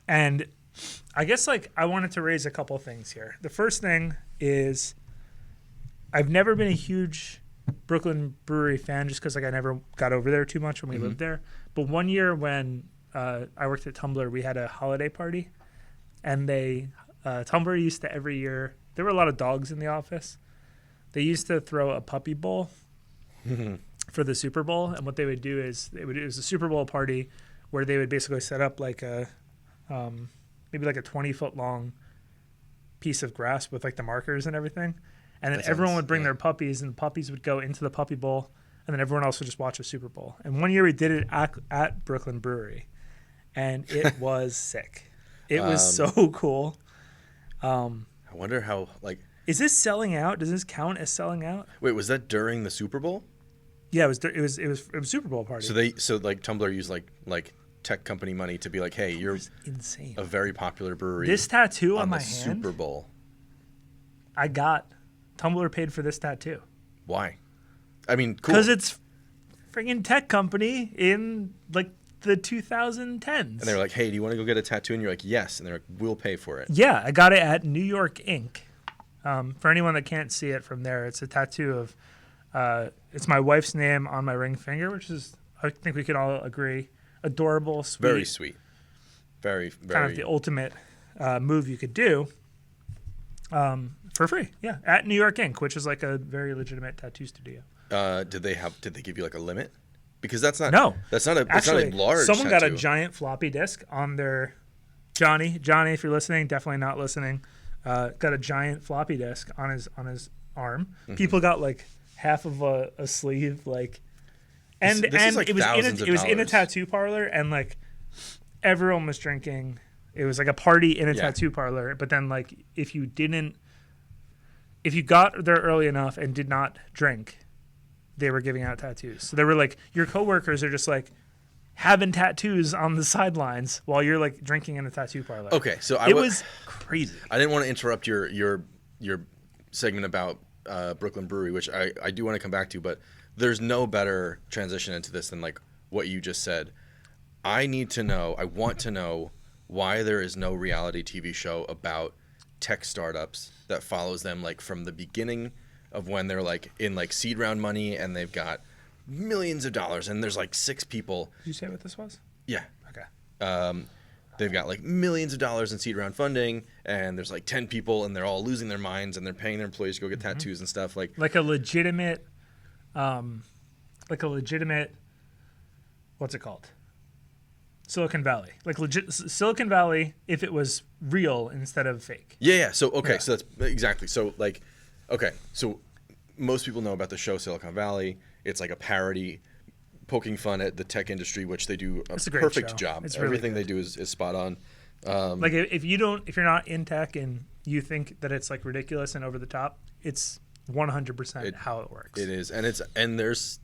A: And I guess I wanted to raise a couple things here. The first thing is I've never been a huge Brooklyn Brewery fan just because I never got over there too much when we lived there. But one year when I worked at Tumblr, we had a holiday party, and Tumblr used to every year. There were a lot of dogs in the office. They used to throw a puppy bowl for the Super Bowl, and what they would do is it was a Super Bowl party where they would basically set up maybe a 20-foot long piece of grass with the markers and everything, and then everyone would bring their puppies, and the puppies would go into the puppy bowl, and then everyone else would just watch a Super Bowl. And one year we did it at Brooklyn Brewery, and it was sick. It was so cool.
C: I wonder how
A: Is this selling out? Does this count as selling out?
C: Wait, was that during the Super Bowl?
A: Yeah, it was Super Bowl party.
C: So Tumblr used like tech company money to be like, hey, you're
A: insane.
C: a very popular brewery.
A: This tattoo on my
C: the
A: hand,
C: Super Bowl.
A: I got. Tumblr paid for this tattoo.
C: Why? I mean, cool.
A: Because it's friggin' tech company in the 2010s.
C: And they were like, hey, do you want to go get a tattoo? And you're like, yes. And they're like, we'll pay for it.
A: Yeah, I got it at New York Inc. For anyone that can't see it from there, it's a tattoo of it's my wife's name on my ring finger, which is, I think we could all agree, adorable, sweet.
C: Very sweet. Very, very.
A: Kind of the ultimate move you could do for free. Yeah, at New York Inc., which is a very legitimate tattoo studio.
C: Did they give you a limit? Because that's not
A: Actually,
C: it's not a large
A: someone
C: tattoo.
A: got a giant floppy disk on their Johnny, if you're listening, definitely not listening. Got a giant floppy disk on his arm. Mm-hmm. People got half of a sleeve, and
C: this is
A: it was in a tattoo parlor, and everyone was drinking. It was a party in a tattoo parlor. But then if you got there early enough and did not drink, they were giving out tattoos. So they were your coworkers are just having tattoos on the sidelines while you're drinking in a tattoo parlor.
C: Okay, so
A: it was crazy.
C: I didn't want to interrupt your segment about Brooklyn Brewery, which I do want to come back to, but there's no better transition into this than what you just said. I want to know why there is no reality TV show about tech startups that follows them from the beginning of when they're in seed round money and they've got millions of dollars and there's 6 people.
A: Did you say what this was?
C: Yeah.
A: Okay.
C: They've got millions of dollars in seed round funding and there's 10 people and they're all losing their minds and they're paying their employees to go get tattoos and stuff
A: like a legitimate what's it called? Silicon Valley. Silicon Valley if it was real instead of fake.
C: Yeah. So okay, so that's exactly. So okay, so most people know about the show Silicon Valley. It's a parody, poking fun at the tech industry, which they do a perfect
A: show.
C: job.
A: It's
C: Everything
A: really
C: they do is spot on.
A: If you're not in tech and you think that it's ridiculous and over the top, it's 100% how it works.
C: It is, and there's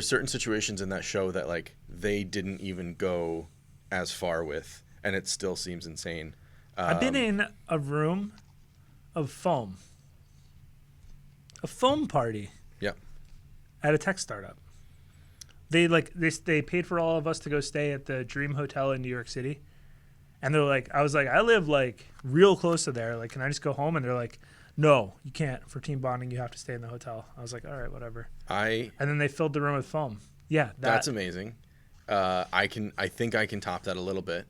C: certain situations in that show that they didn't even go as far with, and it still seems insane.
A: I've been in a room of foam a foam party.
C: Yeah.
A: At a tech startup. They paid for all of us to go stay at the Dream Hotel in New York City. And they're like, I was like, I live like real close to there. Like, can I just go home? And they're like, no, you can't. For team bonding, you have to stay in the hotel. I was like, all right, whatever. And then they filled the room with foam. Yeah,
C: that's amazing. I think I can top that a little bit.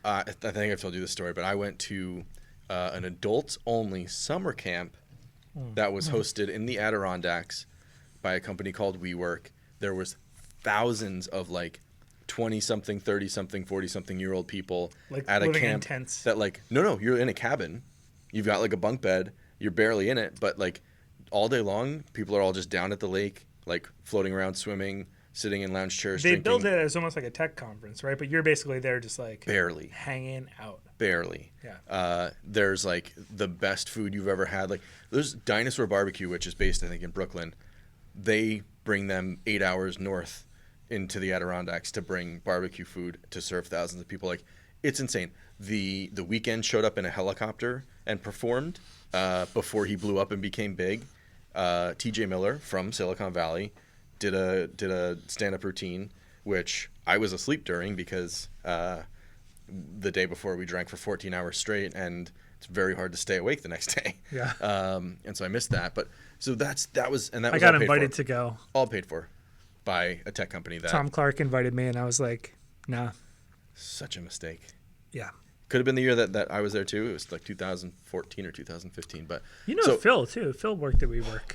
C: I think I've told you this story, but I went to an adults-only summer camp that was hosted in the Adirondacks by a company called WeWork. There was thousands of like 20-something, 30-something, 40-something-year-old people
A: like
C: at a
A: living
C: camp
A: in tents.
C: that like, no, you're in a cabin. You've got like a bunk bed. You're barely in it, but like all day long, people are all just down at the lake, like floating around, swimming, sitting in lounge chairs.
A: They
C: drinking.
A: build it as almost like a tech conference, right? But you're basically there just like
C: barely
A: hanging out.
C: Barely.
A: Yeah.
C: There's like the best food you've ever had. Like there's Dinosaur Barbecue, which is based, I think, in Brooklyn. They bring them 8 hours north into the Adirondacks to bring barbecue food to serve thousands of people. Like it's insane. The Weeknd showed up in a helicopter and performed before he blew up and became big. TJ Miller from Silicon Valley did a stand-up routine, which I was asleep during because the day before we drank for 14 hours straight, and it's very hard to stay awake the next day.
A: Yeah.
C: And so I missed that. But so that was
A: I got invited to go.
C: All paid for by a tech company. That
A: Tom Clark invited me, and I was like, nah.
C: Such a mistake.
A: Yeah.
C: Could have been the year that I was there too. It was like 2014 or 2015. But
A: Phil too. Phil worked at WeWork.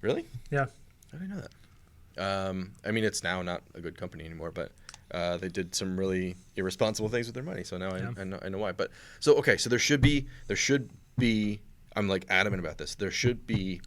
C: Really?
A: Yeah.
C: I didn't know that. I mean, it's now not a good company anymore, but they did some really irresponsible things with their money. So now I know why. But so okay, so there should be. I'm like adamant about this. There should be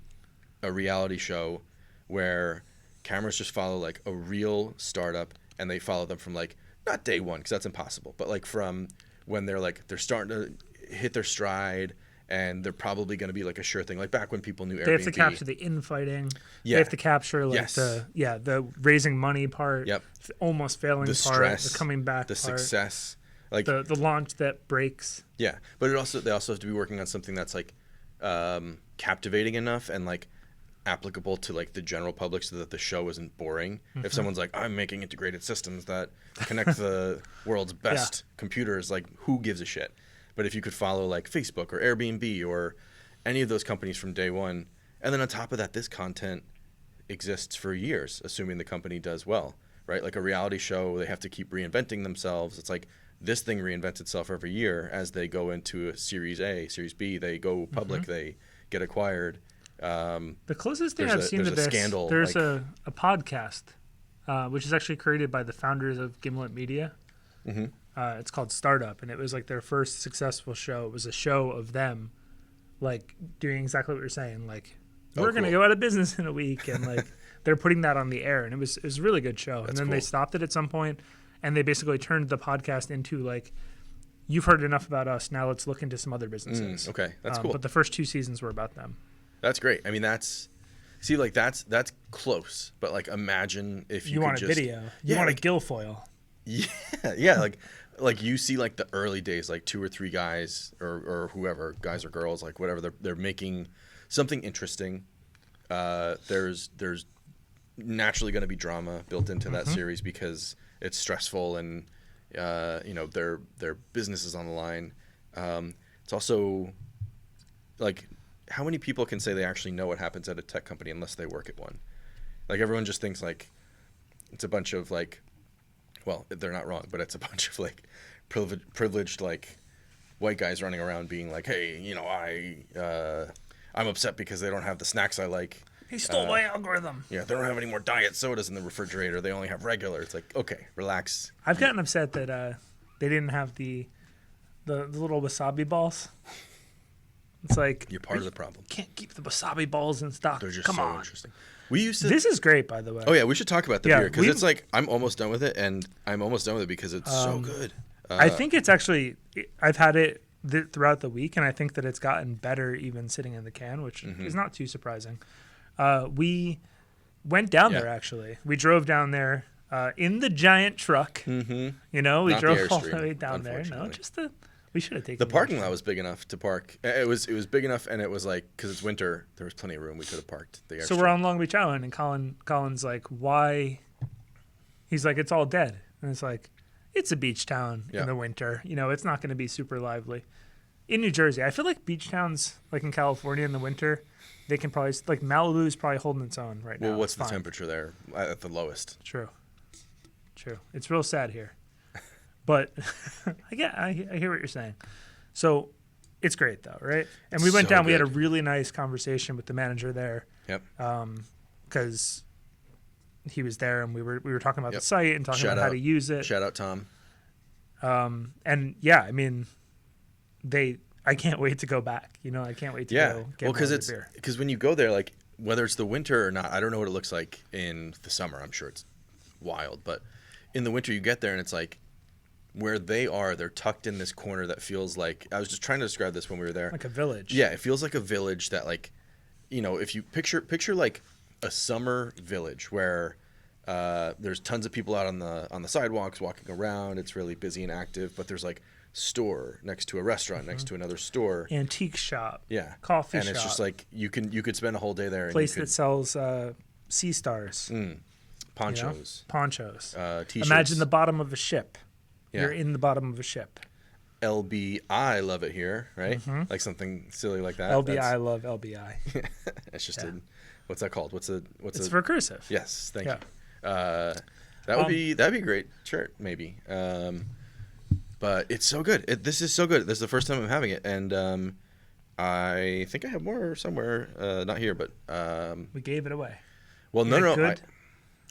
C: a reality show where cameras just follow like a real startup, and they follow them from like not day one because that's impossible, but like from when they're starting to hit their stride. And they're probably going to be like a sure thing, like back when people knew Airbnb.
A: They have to capture the infighting.
C: Yeah.
A: They have to capture like the raising money part.
C: Yep.
A: Almost failing
C: the
A: part.
C: Stress,
A: the coming back
C: the
A: part.
C: Success. Like
A: the launch that breaks.
C: Yeah, but they also have to be working on something that's like captivating enough and like applicable to like the general public so that the show isn't boring. Mm-hmm. If someone's like, I'm making integrated systems that connect the world's best computers, like who gives a shit? But if you could follow like Facebook or Airbnb or any of those companies from day one, and then on top of that, this content exists for years, assuming the company does well, right? Like a reality show, they have to keep reinventing themselves. It's like this thing reinvents itself every year as they go into a Series A, Series B, they go public, they get acquired.
A: The closest thing I've seen to this,
C: scandal,
A: there's a podcast, which is actually created by the founders of Gimlet Media.
C: Mm-hmm.
A: It's called Startup, and it was like their first successful show. It was a show of them, like doing exactly what you're saying. Like we're gonna go out of business in a week, and like they're putting that on the air, and it was a really good show.
C: That's
A: and then
C: cool.
A: They stopped it at some point, and they basically turned the podcast into like, you've heard enough about us. Now let's look into some other businesses.
C: Okay, that's cool.
A: But the first 2 seasons were about them.
C: That's great. I mean, that's close. But like, imagine if you
A: want
C: could
A: a
C: just,
A: video. You want a Guilfoyle.
C: Yeah, like you see like the early days, like 2 or 3 guys or whoever, guys or girls, like whatever, they're making something interesting. There's naturally going to be drama built into that series because it's stressful and their business is on the line. It's also like, how many people can say they actually know what happens at a tech company unless they work at one? Like everyone just thinks like it's a bunch of like, well, they're not wrong, but it's a bunch of like privileged like white guys running around being like, hey, I'm upset because they don't have the snacks I like.
A: He stole my algorithm.
C: Yeah, they don't have any more diet sodas in the refrigerator. They only have regular. It's like, okay, relax.
A: I've gotten upset that they didn't have the little wasabi balls. It's like
C: you're part of the problem.
A: Can't keep the wasabi balls in stock.
C: They're just
A: Come
C: so
A: on.
C: interesting. We used to.
A: This is great, by the way.
C: Oh yeah, we should talk about the beer because it's like I'm almost done with it, and I'm almost done with it because it's so good.
A: I think it's actually. I've had it throughout the week, and I think that it's gotten better even sitting in the can, which is not too surprising. We went down there actually. We drove down there in the giant truck. Mm-hmm. We
C: not
A: drove all the way down there. No, just the We should have taken
C: The parking
A: extra.
C: lot was big enough to park. It was big enough, and it was like, because it's winter, there was plenty of room. We could have parked the
A: So
C: extra.
A: we're on Long Beach Island, and Colin's like, why? He's like, it's all dead. And it's like, it's a beach town
C: Yeah.
A: in the winter. You know, it's not going to be super lively. In New Jersey, I feel like beach towns, like in California in the winter, they can probably, like Malibu's probably holding its own right now.
C: Well, what's
A: It's
C: the
A: fine.
C: temperature there at the lowest?
A: True. It's real sad here. But I hear what you're saying. So it's great though, right? And we went
C: So
A: down, we had a
C: good.
A: really nice conversation with the manager there.
C: Yep.
A: Because he was there and we were talking about
C: Yep.
A: the site and talking
C: Shout
A: about how
C: out.
A: to use it.
C: Shout out, Tom.
A: And yeah, I mean, I can't wait to go back. You know, I can't wait to
C: Yeah.
A: go get
C: Well,
A: more beer.
C: because when you go there, like whether it's the winter or not, I don't know what it looks like in the summer. I'm sure it's wild, but in the winter you get there and it's like where they are, they're tucked in this corner that feels like, I was just trying to describe this when we were there.
A: Like a village.
C: Yeah, it feels like a village that, like, you know, if you picture like a summer village where there's tons of people out on the sidewalks walking around. It's really busy and active, but there's like store next to a restaurant, next to another store.
A: Antique shop.
C: Yeah,
A: Coffee
C: and
A: shop.
C: it's just like you could spend a whole day there.
A: Place
C: and you
A: that sells sea stars.
C: could,
A: you know?
C: ponchos,
A: Ponchos.
C: t-shirts.
A: Imagine the bottom of a ship.
C: Yeah.
A: You're in the bottom of a ship.
C: LB, I love it here, right? Like something silly like that.
A: LBI, I love LBI.
C: It's just
A: Yeah.
C: what's that called? What's
A: It's recursive.
C: Yes, thank
A: Yeah.
C: you. That'd be a great shirt, maybe. But it's so good. This is so good. This is the first time I'm having it, and I think I have more somewhere. Not here, but
A: We gave it away.
C: well,
A: You
C: no,
A: had
C: no,
A: good?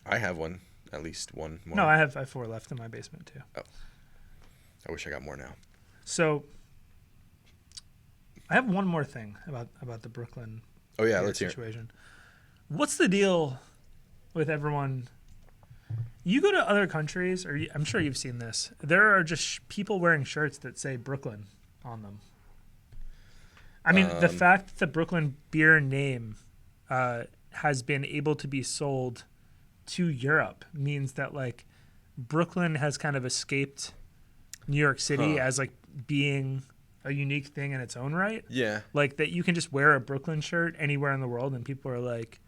C: I have one, at least one more.
A: No, I have 4 left in my basement too.
C: I wish I got more now.
A: So I have one more thing about the Brooklyn
C: Oh yeah,
A: beer
C: let's hear it.
A: situation. What's the deal with everyone? You go to other countries, or I'm sure you've seen this. There are just people wearing shirts that say Brooklyn on them. I mean, the fact that the Brooklyn beer name has been able to be sold to Europe means that like Brooklyn has kind of escaped New York City as like being a unique thing in its own right.
C: Yeah.
A: Like that you can just wear a Brooklyn shirt anywhere in the world and people are like,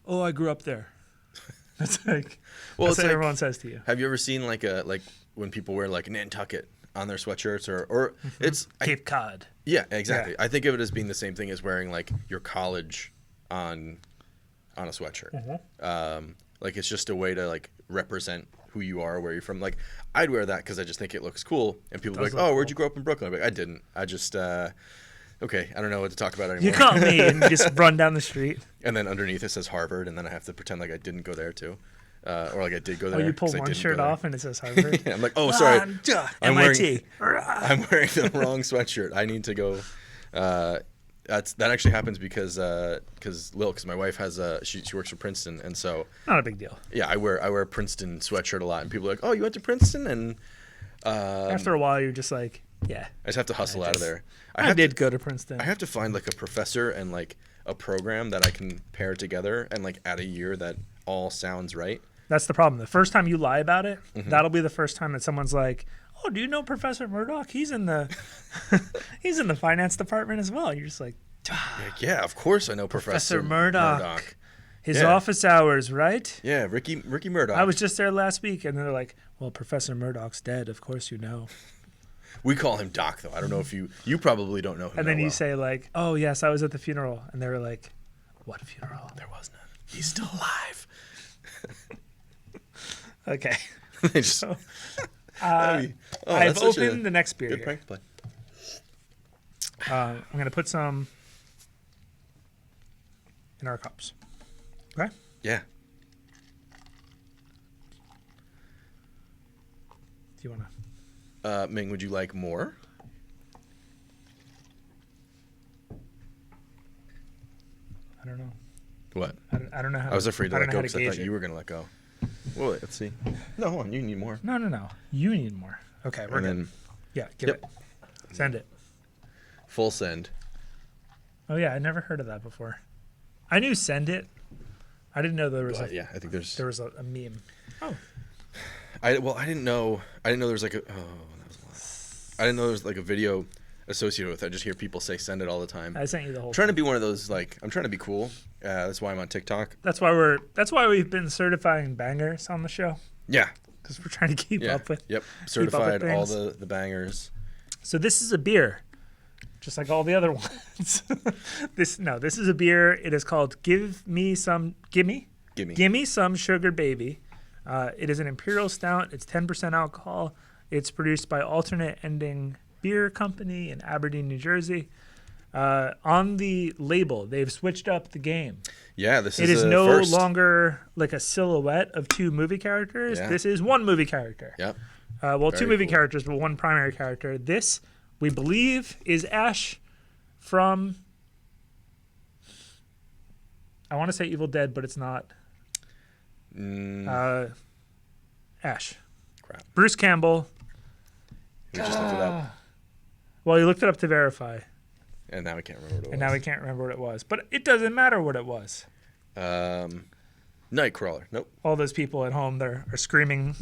A: "Oh, I grew up there." That's like
C: Well,
A: that's
C: it's
A: what
C: like,
A: everyone says to you.
C: have you ever seen like when people wear like Nantucket on their sweatshirts or it's
A: Cape Cod.
C: yeah, exactly.
A: Yeah.
C: I think of it as being the same thing as wearing like your college on a sweatshirt. Like it's just a way to like represent who you are, where you're from. Like I'd wear that because I just think it looks cool, and people are like,
A: Does
C: "Oh,
A: look
C: where'd
A: cool.
C: you grow up in Brooklyn?" I'm like, "I didn't. I just okay. I don't know what to talk about anymore."
A: You call me and you just run down the street.
C: And then underneath it says Harvard, and then I have to pretend like I didn't go there too, or like I did go
A: Oh,
C: there.
A: you pull
C: 'cause I
A: one
C: didn't
A: shirt
C: go there.
A: off and it says Harvard.
C: Yeah, I'm like, "Oh, sorry, I'm
A: MIT.
C: I'm wearing the wrong sweatshirt. I need to go." That actually happens because my wife has she works for Princeton, and so
A: Not a big deal.
C: yeah, I wear a Princeton sweatshirt a lot, and people are like, "Oh, you went to Princeton?" And
A: After a while, you're just like, yeah.
C: I just have to hustle out of there.
A: I did go to Princeton.
C: I have to find like a professor and like a program that I can pair together and like add a year that all sounds right.
A: That's the problem. The first time you lie about it,
C: Mm-hmm.
A: that'll be the first time that someone's like, "Oh, do you know Professor Murdoch? He's in the he's in the finance department as well." You're just like,
C: Like, yeah, of course I know Professor
A: Murdoch. His
C: Yeah.
A: office hours, right?
C: Yeah, Ricky Murdoch.
A: I was just there last week, and they're like, "Well, Professor Murdoch's dead. Of course you know."
C: We call him Doc though. I don't know if you probably don't know him.
A: And then
C: that
A: you
C: well.
A: say like, "Oh yes, I was at the funeral," and they were like, "What funeral?"
C: There was none. He's still alive.
A: Okay.
C: They just,
A: So,
C: that'd be- oh,
A: I've
C: that's such a
A: opened the next beer.
C: good
A: Here.
C: prank to play.
A: I'm gonna put some in our cups. Okay.
C: Yeah.
A: Do you wanna?
C: Ming, would you like more?
A: I don't know.
C: What?
A: I don't know how.
C: I was afraid to
A: I
C: let
A: don't
C: go
A: know how
C: because
A: to
C: I
A: gauge
C: thought
A: it.
C: you were gonna let go. Well, let's see. No, hold on. You need more.
A: No. You need more. Okay, we're
C: And
A: good.
C: then
A: Yeah, give
C: Yep.
A: it. Send it.
C: full send.
A: Oh yeah, I never heard of that before. I knew send it. I didn't know there was
C: Yeah, I think there's.
A: there was a meme. Oh,
C: I didn't know there was like a. Oh, that was a lot. I didn't know there was like a video associated with it. I just hear people say send it all the time.
A: I sent you the whole.
C: I'm trying to be one of those, like, I'm trying to be cool. That's why I'm on TikTok.
A: That's why we've been certifying bangers on the show,
C: Yeah.
A: because we're trying to keep up with.
C: Yep. Certified all
A: things.
C: the bangers.
A: So this is a beer, just like all the other ones. This is a beer. It is called Gimme Some Sugar Baby. It is an imperial stout. It's 10% alcohol. It's produced by Alternate Ending Beer Company in Aberdeen, New Jersey. On the label, they've switched up the game.
C: Yeah, this
A: It is
C: a
A: no
C: first.
A: longer like a silhouette of two movie characters.
C: Yeah.
A: This is one movie character.
C: Yep.
A: Two movie
C: cool.
A: characters, but one primary character. This, we believe, is Ash from, I want to say Evil Dead, but it's not. Ash.
C: Crap.
A: Bruce Campbell.
C: We just looked it up,
A: Well, you looked it up to verify,
C: and now we can't remember what it was.
A: and now we can't remember what it was. But it doesn't matter what it was.
C: Nightcrawler. Nope.
A: All those people at home there are screaming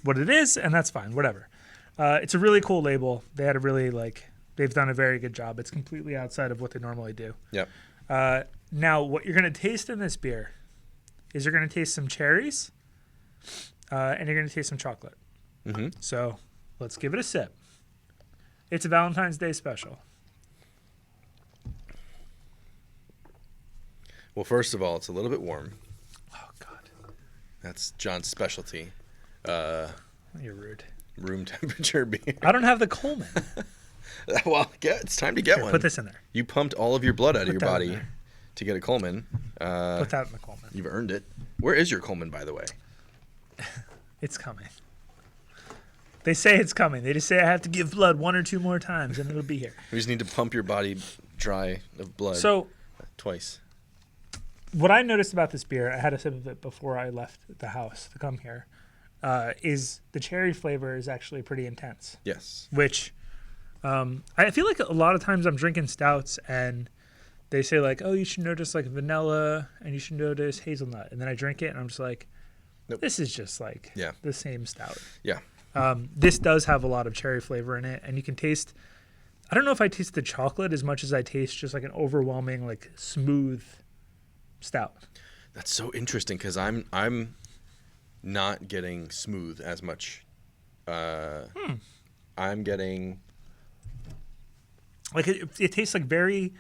A: what it is, and that's fine. Whatever. It's a really cool label. They had a really they've done a very good job. It's completely outside of what they normally do.
C: Yep.
A: Now, what you're going to taste in this beer is you're going to taste some cherries, and you're going to taste some chocolate.
C: Mm-hmm.
A: So let's give it a sip. It's a Valentine's Day special.
C: Well, first of all, it's a little bit warm.
A: Oh, God.
C: That's John's specialty.
A: You're rude.
C: Room temperature beer.
A: I don't have the Coleman.
C: Well, it's time to get
A: Here,
C: one.
A: put this in there.
C: You pumped all of your blood out of
A: Put
C: your
A: that in
C: body
A: there.
C: to get a Coleman.
A: Put that in the Coleman.
C: You've earned it. Where is your Coleman, by the way?
A: It's coming. They say it's coming. They just say I have to give blood 1 or 2 more times, and it'll be here.
C: We just need to pump your body dry of blood
A: So
C: twice.
A: what I noticed about this beer, I had a sip of it before I left the house to come here, is the cherry flavor is actually pretty intense.
C: Yes.
A: Which I feel like a lot of times I'm drinking stouts and they say like, oh, you should notice like vanilla and you should notice hazelnut. And then I drink it and I'm just like,
C: Nope.
A: This is just like
C: Yeah.
A: the same stout.
C: Yeah.
A: This does have a lot of cherry flavor in it. And you can taste, I don't know if I taste the chocolate as much as I taste just like an overwhelming, like smooth stout.
C: That's so interesting because I'm not getting smooth as much. I'm getting
A: Like it tastes like very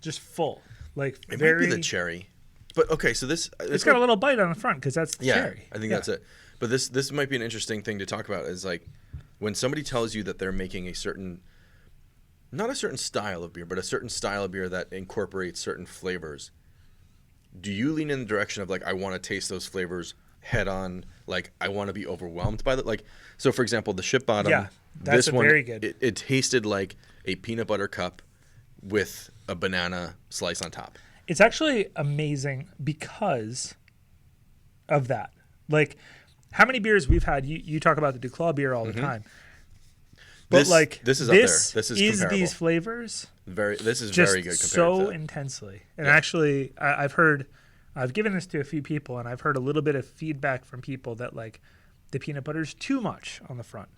A: just full. Like
C: it
A: very,
C: might be the cherry, but okay. So
A: it's got a little bite on the front because that's the cherry.
C: I think that's it. But this might be an interesting thing to talk about. Is like when somebody tells you that they're making a certain, not a certain style of beer, but a certain style of beer that incorporates certain flavors. Do you lean in the direction of like I want to taste those flavors head on? Like I want to be overwhelmed by that. Like so, for example, the Ship Bottom.
A: Yeah, that's
C: this one,
A: very good.
C: It tasted like a peanut butter cup with a banana slice on top.
A: It's actually amazing because of that. Like, how many beers we've had? You talk about the DuClaw beer all the time, but
C: this is up there. This is comparable.
A: these flavors
C: This is
A: just
C: very good compared
A: so
C: to that.
A: intensely. And
C: Yeah.
A: actually, I've given this to a few people, and I've heard a little bit of feedback from people that like the peanut butter's too much on the front.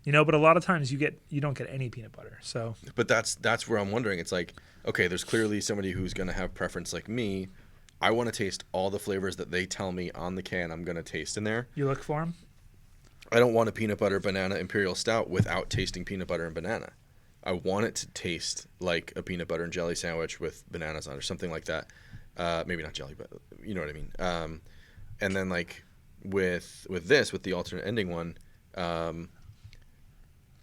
A: You know, but a lot of times you don't get any peanut butter. So
C: But that's where I'm wondering. It's like, okay, there's clearly somebody who's going to have preference like me. I want to taste all the flavors that they tell me on the can I'm going to taste in there.
A: you look for them.
C: I don't want a peanut butter banana imperial stout without tasting peanut butter and banana. I want it to taste like a peanut butter and jelly sandwich with bananas on it or something like that. Maybe not jelly, but you know what I mean. And then like with the alternate ending one,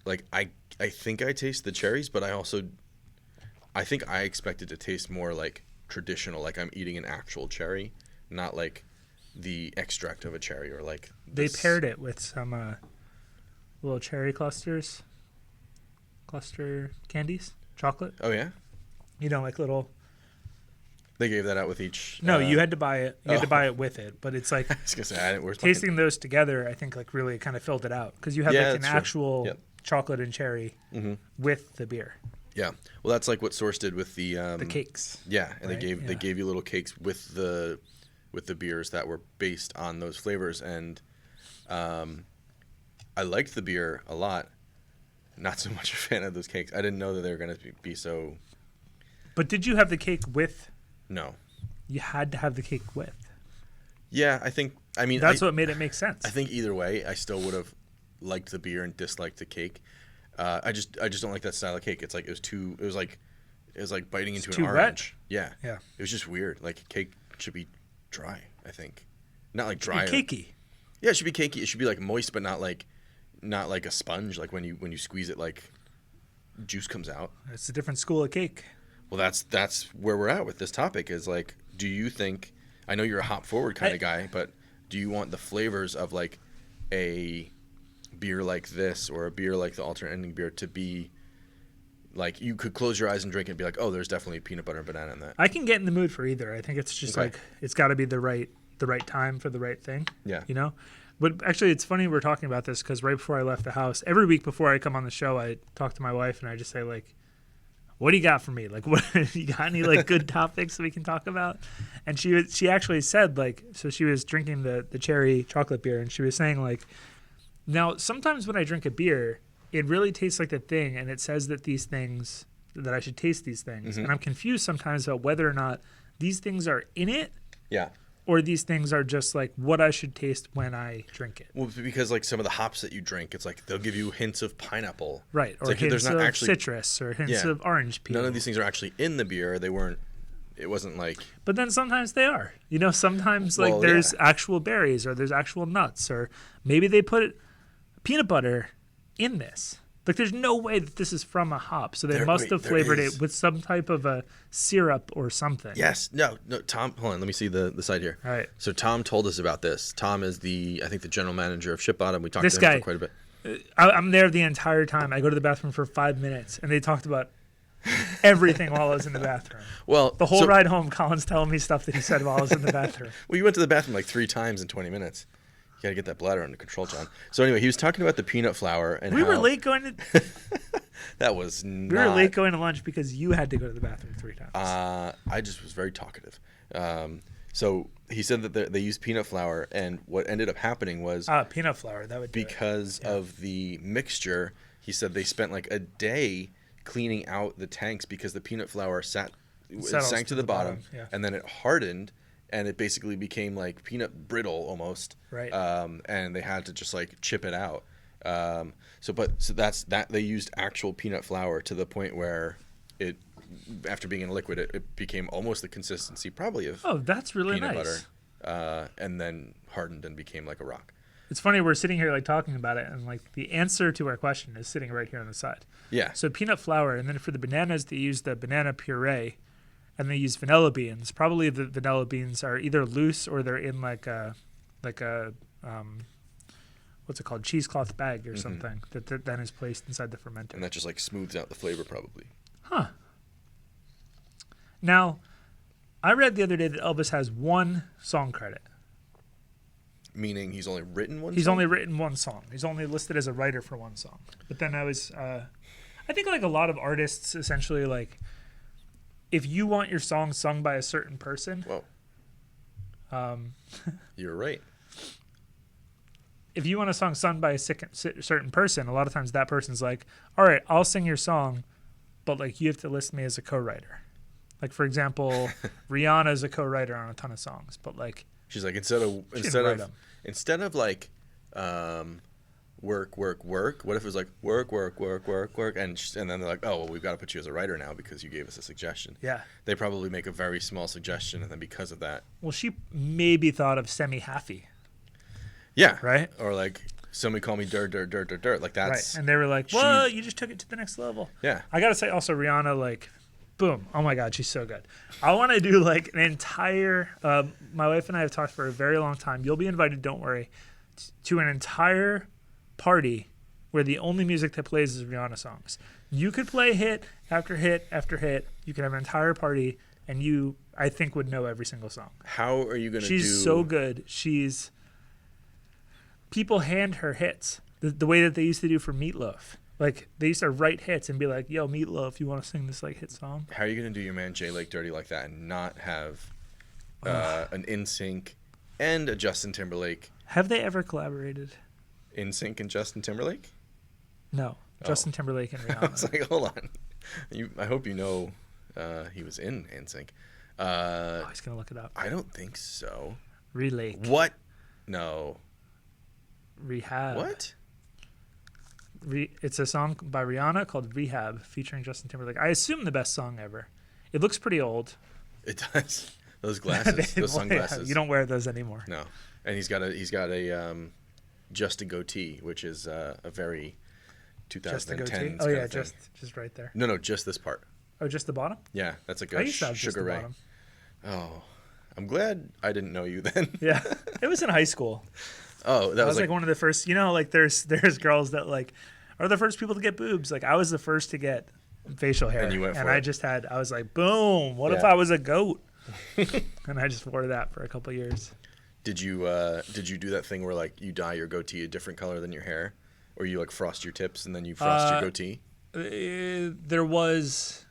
C: like I think I taste the cherries, but I think I expect it to taste more like traditional, like I'm eating an actual cherry, not like the extract of a cherry or like
A: They paired it with some little cherry cluster candies, chocolate.
C: Oh yeah,
A: You know, like little.
C: they gave that out with each.
A: No, you had to buy it. You had to
C: oh.
A: buy it with it, but it's like
C: I was gonna say I didn't. Where's my-
A: tasting those together. I think like really kind of filled it out because you have
C: Yeah,
A: like an
C: that's true.
A: actual
C: Yep.
A: chocolate and cherry with the beer,
C: Yeah, well, that's like what Source did with the
A: cakes.
C: Yeah, and
A: right?
C: they gave you little cakes with the beers that were based on those flavors, and I liked the beer a lot. not so much a fan of those cakes. I didn't know that they were going to be so.
A: But did you have the cake with?
C: No.
A: You had to have the cake with.
C: Yeah, I think. I mean,
A: that's what made it make sense.
C: I think either way, I still would have liked the beer and disliked the cake. I just don't like that style of cake. It's like it was like biting into an orange.
A: Wet?
C: Yeah.
A: Yeah.
C: It was just weird. Like cake should be dry, I think. Not like dry.
A: Cakey.
C: Yeah, it should be cakey. It should be like moist, but not like a sponge. Like when you squeeze it, like juice comes out.
A: It's a different school of cake.
C: Well, that's where we're at with this topic. Is like, do you think? I know you're a hop forward kind of guy, but do you want the flavors of like a beer like this or a beer like the alternate ending beer to be like you could close your eyes and drink it and be like, oh, there's definitely peanut butter and banana in that?
A: I can get in the mood for either. I think it's just like it's got to be the right time for the right thing.
C: Yeah.
A: You know? But actually, it's funny we're talking about this because right before I left the house, every week before I come on the show, I talk to my wife and I just say, like, what do you got for me? Like, what you got any like good topics that we can talk about? And she actually said, like, so she was drinking the cherry chocolate beer and she was saying, like, now sometimes when I drink a beer, it really tastes like the thing and it says that these things, that I should taste these things.
C: Mm-hmm.
A: And I'm confused sometimes about whether or not these things are in it.
C: Yeah.
A: Or these things are just like what I should taste when I drink it.
C: Well, because like some of the hops that you drink, it's like they'll give you hints of pineapple.
A: Right.
C: It's
A: or
C: like
A: hints of citrus or hints of orange peel.
C: None of these things are actually in the beer. It wasn't like.
A: But then sometimes they are. You know, sometimes like there's actual berries or there's actual nuts or maybe they put peanut butter in this. Like, there's no way that this is from a hop, so they must have flavored it with some type of a syrup or something.
C: Yes. No, Tom, hold on. Let me see the side here.
A: All right.
C: So Tom told us about this. Tom is I think the general manager of Ship Bottom. We talked to him for quite a bit.
A: I'm there the entire time. I go to the bathroom for 5 minutes, and they talked about everything while I was in the bathroom.
C: Well,
A: the whole ride home, Colin's telling me stuff that he said while I was in the bathroom.
C: Well, you went to the bathroom like 3 times in 20 minutes. You got to get that bladder under control, John. So anyway, he was talking about the peanut flour and
A: we were late going to.
C: That was not.
A: We were late going to lunch because you had to go to the bathroom 3 times.
C: I just was very talkative. So he said that they used peanut flour, and what ended up happening was
A: peanut flour. That would do
C: because of the mixture. He said they spent like a day cleaning out the tanks because the peanut flour sank to the bottom, and then it hardened. And it basically became like peanut brittle almost,
A: right?
C: And they had to just like chip it out. So that's that. They used actual peanut flour to the point where it, after being in liquid, it became almost the consistency probably of
A: that's really
C: peanut
A: nice.
C: Butter, and then hardened and became like a rock.
A: It's funny we're sitting here like talking about it, and like the answer to our question is sitting right here on the side.
C: Yeah.
A: So peanut flour, and then for the bananas, they use the banana puree. And they use vanilla beans. Probably the vanilla beans are either loose or they're in like a what's it called, cheesecloth bag or something that then is placed inside the fermenter.
C: And that just like smooths out the flavor probably.
A: Huh. Now, I read the other day that Elvis has 1 song credit.
C: Meaning he's only written one.
A: He's only written 1 song. He's only listed as a writer for 1 song. But then I think like a lot of artists essentially like. If you want your song sung by a certain person,
C: you're right.
A: If you want a song sung by a certain person, a lot of times that person's like, all right, I'll sing your song, but like you have to list me as a co-writer. Like, for example, Rihanna is a co-writer on a ton of songs, but like
C: she's like instead of like work. What if it was like work, and then they're like, oh, well, we've got to put you as a writer now because you gave us a suggestion.
A: Yeah.
C: They probably make a very small suggestion, and then because of that.
A: Well, she maybe thought of semi-happy.
C: Yeah.
A: Right.
C: Or like somebody call me dirt. Like that's
A: right. And they were like, well, you just took it to the next level.
C: Yeah.
A: I gotta say also Rihanna, like, boom. Oh my God, she's so good. I want to do like an entire. My wife and I have talked for a very long time. You'll be invited. Don't worry. To an entire party where the only music that plays is Rihanna songs. You could play hit after hit after hit. You could have an entire party, and you, I think, would know every single song.
C: How are you going to do...
A: She's so good. People hand her hits the way that they used to do for Meatloaf. Like, they used to write hits and be like, yo, Meatloaf, you want to sing this, like, hit song?
C: How are you going to do your man Jay Lake dirty like that and not have an NSYNC and a Justin Timberlake?
A: Have they ever collaborated?
C: NSYNC and Justin Timberlake?
A: No. Justin Timberlake and
C: I was
A: Rihanna.
C: like, hold on. I hope you know he was in NSYNC.
A: Oh, he's gonna look it up.
C: I don't think so.
A: Relake.
C: What? No.
A: Rehab.
C: What?
A: It's a song by Rihanna called Rehab featuring Justin Timberlake. I assume the best song ever. It looks pretty old.
C: It does. Those glasses, those sunglasses.
A: You don't wear those anymore.
C: No. And he's got a just a goatee, which is a very
A: Just a
C: 2010s
A: goatee. Oh
C: kind
A: yeah,
C: of thing.
A: just right there.
C: No, just this part.
A: Oh, just the bottom.
C: Yeah, that's like
A: I
C: a
A: used to have just
C: Sugar
A: the
C: Ray.
A: bottom.
C: Oh, I'm glad I didn't know you then.
A: Yeah, it was in high school.
C: Oh, that
A: I
C: was
A: was like one of the first. You know, like there's girls that like are the first people to get boobs. Like I was the first to get facial hair,
C: And you went for
A: I
C: it.
A: just had. I was like, boom. What if
C: Yeah.
A: I was a goat? And I just wore that for a couple years.
C: Did you do that thing where like you dye your goatee a different color than your hair, or you like frost your tips and then you frost your goatee?
A: There was.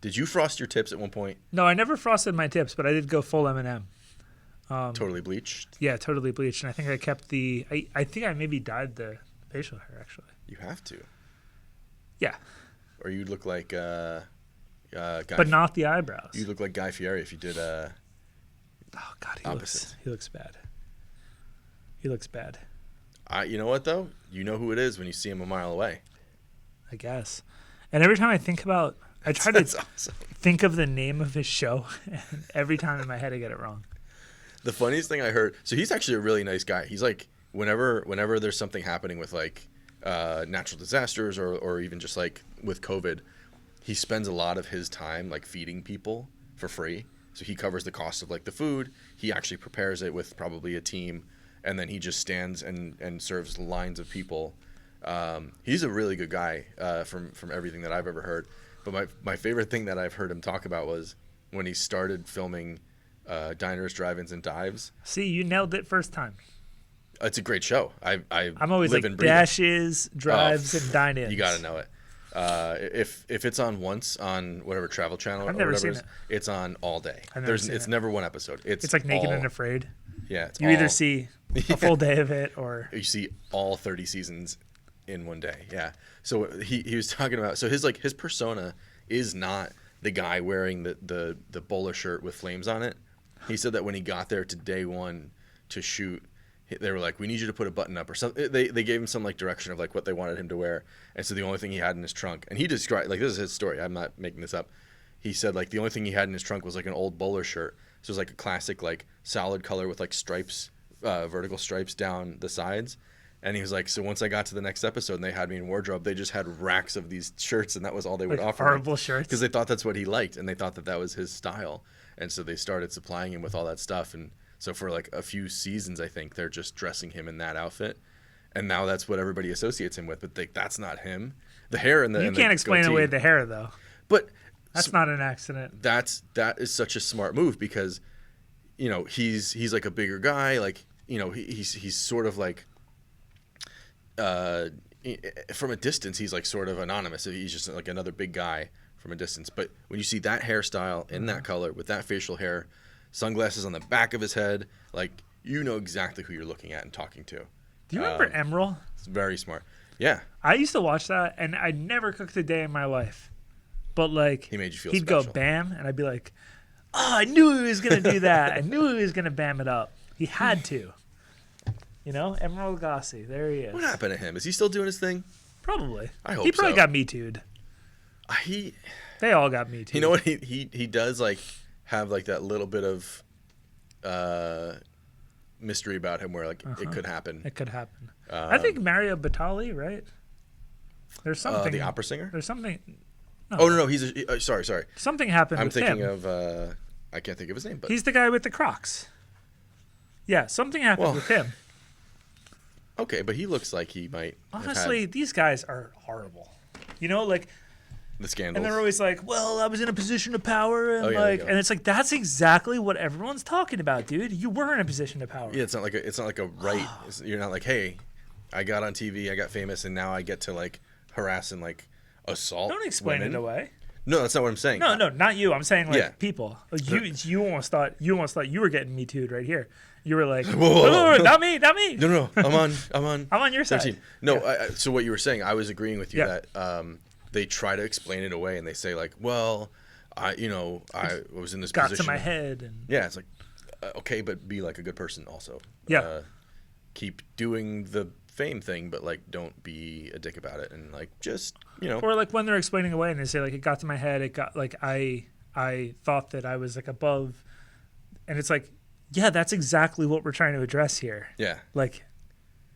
C: Did you frost your tips at one point?
A: No, I never frosted my tips, but I did go full M&M.
C: Totally bleached.
A: Yeah, totally bleached, and I think I kept the. I think I maybe dyed the facial hair actually.
C: You have to,
A: Yeah,
C: or you look like Guy.
A: but not the eyebrows.
C: You look like Guy Fieri if you did.
A: Oh God,
C: Opposite.
A: He looks bad. He looks bad.
C: You know what though? You know who it is when you see him a mile away.
A: I guess. And every time I think about, I try
C: That's
A: to
C: awesome.
A: think of the name of his show, and every time in my head I get it wrong.
C: The funniest thing I heard. So he's actually a really nice guy. He's like whenever there's something happening with like natural disasters or even just like with COVID, he spends a lot of his time like feeding people for free. So he covers the cost of like the food. He actually prepares it with probably a team, and then he just stands and serves lines of people. He's a really good guy from everything that I've ever heard. But my favorite thing that I've heard him talk about was when he started filming Diners, Drive-Ins, and Dives.
A: See, you nailed it first time.
C: It's a great show.
A: I'm always
C: live
A: like
C: and breathe it.
A: dashes, drives, and dine-ins.
C: You got to know it. If it's on once on whatever Travel Channel
A: I've
C: or
A: never
C: whatever,
A: seen it.
C: it's on all day.
A: I've never seen
C: It's
A: it.
C: never one episode.
A: It's like Naked
C: all,
A: and Afraid.
C: Yeah, it's
A: You
C: all,
A: either see a full day of it or
C: you see all 30 seasons in one day. Yeah. So he was talking about his persona is not the guy wearing the bowler shirt with flames on it. He said that when he got there to day one to shoot, they were like, we need you to put a button up or something. They gave him some like direction of like what they wanted him to wear. And so the only thing he had in his trunk, and he described, like, this is his story. I'm not making this up. He said like the only thing he had in his trunk was like an old bowler shirt. So it was like a classic like solid color with like stripes, vertical stripes down the sides. And he was like, so once I got to the next episode and they had me in wardrobe, they just had racks of these shirts and that was all they would
A: like
C: offer
A: horrible shirts.
C: because they thought that's what he liked and they thought that was his style. And so they started supplying him with all that stuff. And so for like a few seasons, I think they're just dressing him in that outfit. And now that's what everybody associates him with. But that's not him. The hair and the
A: You
C: and
A: can't
C: the
A: explain
C: goatee.
A: away the hair though.
C: But
A: That's not an accident.
C: that is such a smart move because, you know, he's like a bigger guy. Like, you know, he's sort of like, from a distance, he's like sort of anonymous. He's just like another big guy from a distance. But when you see that hairstyle in that color with that facial hair, sunglasses on the back of his head, like you know exactly who you're looking at and talking to.
A: Do you remember Emerald?
C: It's very smart. Yeah,
A: I used to watch that, and I never cooked a day in my life. But like,
C: he made you feel
A: he'd
C: special.
A: go bam, and I'd be like, "Oh, I knew he was gonna do that. I knew he was gonna bam it up. He had to." You know, Emerald Lagasse. There he is.
C: What happened to him? Is he still doing his thing?
A: Probably.
C: I hope
A: he probably
C: so.
A: got Me Too'd. They all got Me Too'd.
C: You know what? He does like have like that little bit of mystery about him where like it could happen.
A: It could happen. I think Mario Batali, right? There's something.
C: The opera singer?
A: There's something.
C: Oh no, he's sorry.
A: Something happened
C: I'm
A: with
C: thinking
A: him.
C: of I can't think of his name, but
A: He's the guy with the Crocs. Yeah, something happened
C: Well,
A: with him.
C: okay, but he looks like he might
A: Honestly,
C: have
A: these guys are horrible. You know, like,
C: had the scandals.
A: and they're always like, "Well, I was in a position of power," and
C: Oh, yeah, there you go.
A: and it's like that's exactly what everyone's talking about, dude. You were in a position of power.
C: Yeah, it's not like a right. You're not like, hey, I got on TV, I got famous, and now I get to like harass and like assault.
A: Don't explain
C: women.
A: it away.
C: No, that's not what I'm saying.
A: No, not you. I'm saying like
C: Yeah.
A: people. You almost thought you were getting me too'd right here. You were like,
C: Whoa.
A: not me.
C: No. I'm on.
A: I'm on your
C: their
A: side.
C: team. No.
A: Yeah.
C: So what you were saying, I was agreeing with you
A: Yeah.
C: that they try to explain it away and they say like, well, I was in this
A: Got
C: position.
A: to my head and
C: Yeah, it's like, okay, but be like a good person also.
A: Yeah.
C: Keep doing the fame thing, but like don't be a dick about it and like just
A: or like when they're explaining away and they say like it got to my head. It got like I thought that I was like above, and it's like yeah, that's exactly what we're trying to address here.
C: Yeah.
A: Like,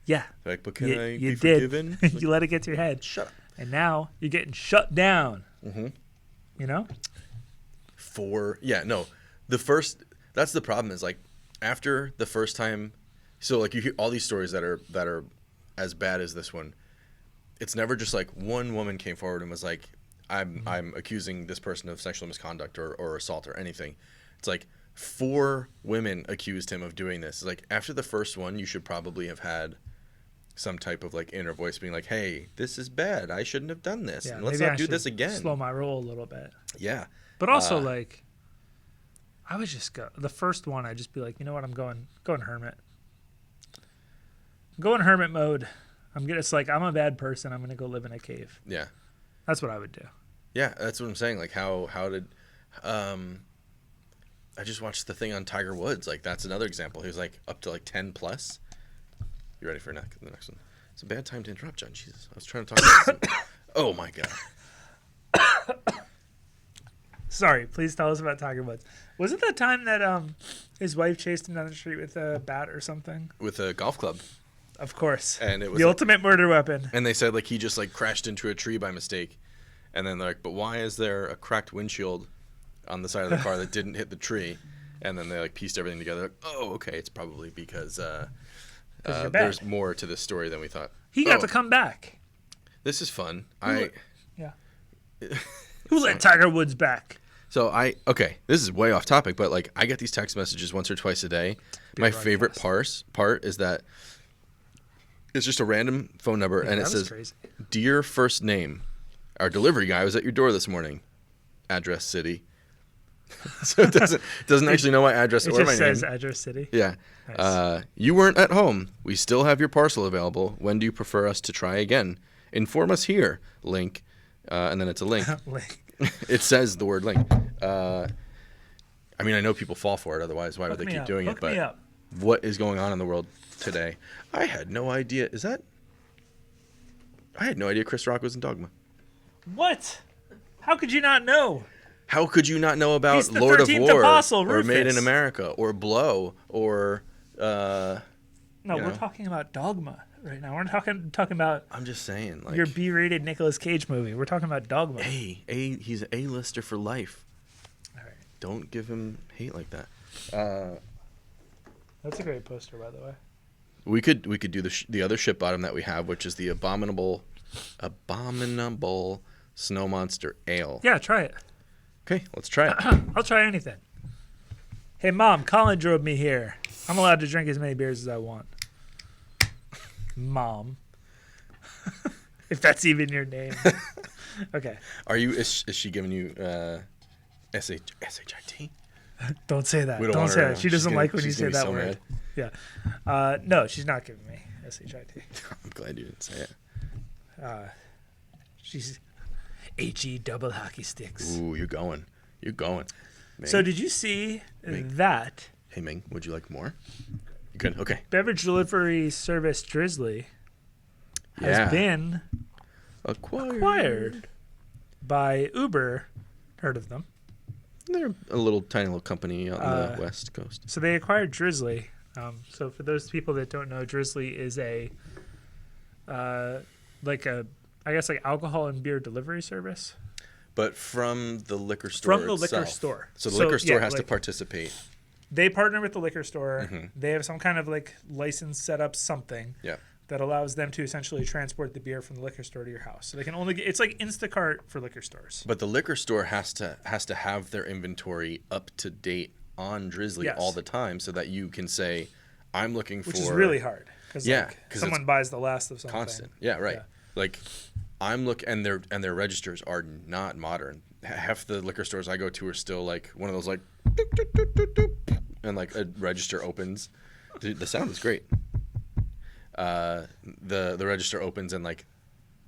A: yeah.
C: Like, but can I
A: you
C: be
A: did.
C: forgiven? Like,
A: You let it get to your head.
C: shut up.
A: And now you're getting shut down.
C: Mm-hmm.
A: You know?
C: That's the problem is like after the first time, so like you hear all these stories that are as bad as this one. It's never just like one woman came forward and was like, I'm accusing this person of sexual misconduct or assault or anything. It's like 4 women accused him of doing this. It's like after the first one, you should probably have had some type of like inner voice being like, hey, this is bad. I shouldn't have done this.
A: Yeah,
C: And let's
A: maybe
C: not
A: I
C: do
A: should
C: this again.
A: Slow my roll a little bit.
C: Yeah.
A: But also like I would just go the first one. I'd just be like, you know what? I'm going hermit. I'm going hermit mode. It's like I'm a bad person. I'm gonna go live in a cave.
C: Yeah.
A: That's what I would do.
C: Yeah, that's what I'm saying. Like how did I just watched the thing on Tiger Woods. Like that's another example. He was like up to like 10 plus. You ready for the next one? It's a bad time to interrupt, John. Jesus, I was trying to talk about something. Oh my god.
A: Sorry, please tell us about Tiger Woods. Was it that time that his wife chased him down the street with a bat or something?
C: With a golf club.
A: Of course.
C: And it was
A: the ultimate murder weapon.
C: And they said like he just like crashed into a tree by mistake. And then they're like, but why is there a cracked windshield on the side of the car that didn't hit the tree? And then they like pieced everything together. Like, oh, okay, it's probably because there's more to this story than we thought.
A: He got to come back.
C: This is fun.
A: Yeah. Who let Tiger Woods back?
C: So this is way off topic, but like I get these text messages once or twice a day. My favorite part is that it's just a random phone number and it says,
A: crazy.
C: "Dear first name, our delivery guy was at your door this morning. Address city." So it doesn't actually know my address or my name.
A: It just says address city.
C: Yeah.
A: Nice.
C: You weren't at home. We still have your parcel available. When do you prefer us to try again? Inform us here. Link. And then it's a link.
A: Link.
C: It says the word link. I mean, I know people fall for it. Otherwise, why would they keep doing it?
A: Hook me up.
C: What is going on in the world today? I had no idea. I had no idea Chris Rock was in Dogma.
A: What? How could you not know?
C: How could you not know about
A: He's the
C: Lord of
A: 13th
C: War
A: Apostle,
C: or
A: Rufus.
C: Made in America or Blow or
A: No, we're talking about Dogma right now. We're talking about
C: I'm just saying, like
A: your B-rated Nicolas Cage movie. We're talking about Dogma.
C: he's an A-lister for life.
A: All right.
C: Don't give him hate like that.
A: That's a great poster, by the way.
C: We could do the other ship bottom that we have, which is the abominable snow monster ale.
A: Yeah, try it.
C: Okay, let's try it.
A: I'll try anything. Hey, Mom, Colin drove me here. I'm allowed to drink as many beers as I want. Mom. If that's even your name. Okay.
C: Is she giving you shit?
A: Don't say that.
C: We
A: Don't say that. She doesn't like when you
C: she's
A: say
C: gonna be
A: that
C: so
A: word.
C: mad.
A: Yeah. No, she's not giving me shit.
C: I'm glad you didn't say it.
A: She's HE double hockey sticks.
C: Ooh, you're going. Ming.
A: So did you see that?
C: Hey, Ming, would you like more? You good? Okay.
A: Beverage delivery service Drizly has been acquired by Uber. Heard of them?
C: They're a little tiny little company on the West Coast.
A: So they acquired Drizly. So for those people that don't know, Drizly is like alcohol and beer delivery service.
C: But from the liquor store
A: Liquor store.
C: So the liquor store has to participate.
A: They partner with the liquor store.
C: Mm-hmm.
A: They have some kind of like license set up something that allows them to essentially transport the beer from the liquor store to your house. So they can only it's like Instacart for liquor stores.
C: But the liquor store has to have their inventory up to date on Drizly all the time so that you can say, I'm looking for...
A: Which is really hard. Because someone buys the last of something.
C: Constant. Yeah, right. Yeah. Like... and their registers are not modern. half the liquor stores I go to are still like one of those like doop, doop, doop, doop, doop, and like a register opens. Dude, the sound is great. The register opens and like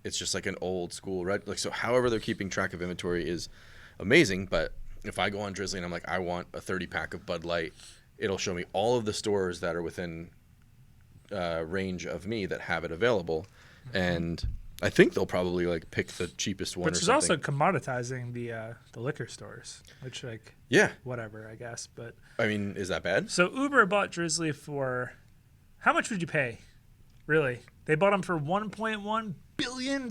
C: it's just like an old school like so. However, they're keeping track of inventory is amazing. But if I go on Drizly and I'm like, I want a 30-pack of Bud Light, it'll show me all of the stores that are within range of me that have it available, and I think they'll probably like pick the cheapest one.
A: Which
C: or
A: is
C: something.
A: also commoditizing the liquor stores, which like whatever, I guess. But
C: I mean, is that bad?
A: So Uber bought Drizly for how much would you pay? Really? They bought them for $1.1 billion.